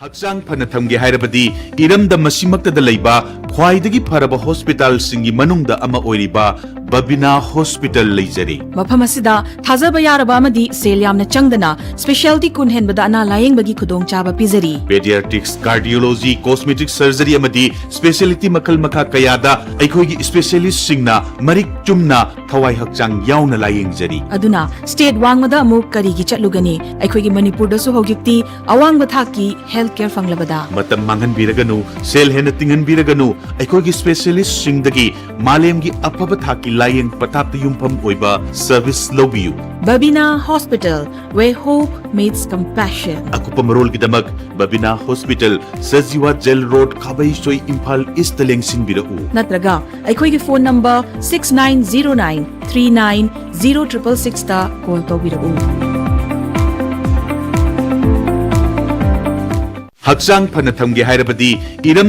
S3: हक्चांग फन थमगे हाइरबदी इरमदा मसिमक्तदा लैबा ख्वाइदगी फरबा हॉस्पिटल सिंगी मनुंगदा अमा ओइरिबा बबिना हॉस्पिटल लेजरी
S4: मफम असिदा थाजबा यारबा अमदी सेल यामना चंगदना स्पेशलिटी कुन हेनबदा अना लायेंगबगी खुदोंग चाबा पिजरी
S3: पेडियाट्रिक्स कार्डियोलॉजी कॉस्मेटिक सर्जरी अमदी स्पेशलिटी मखल मखा कयादा अखोगी स्पेशलिस्ट सिंगना मरिक चुमना थवाई हक्चांग याउना लायेंगजरी
S4: अदुना स्टेट वांगमदा अमुक करीगी चटलुगनी अखोगी मणिपुरदसु होगिक्ति अवांग थाकी हेल्थ केयर फंगलबदा
S3: मतम मांगन बिरगनु सेल हेन तिंगन बिरगनु अखोगी स्पेशलिस्ट सिंगदगी मालेमगी अफब थाकी लायेंग पताप युमफम ओइबा सर्विस लोबियु
S4: Babina hospital where hope meets compassion
S3: अकुपमरोल गिदमक Babina hospital Sajiwa jail road खाबईसोई इम्फाल ईस्ट लेंगसिन बिरउ
S4: नत्रगा अखोगी फोन नंबर 6909390666 ता कॉल तौबिरउ
S3: हक्चांग फन थमगे हाइरबदी इरम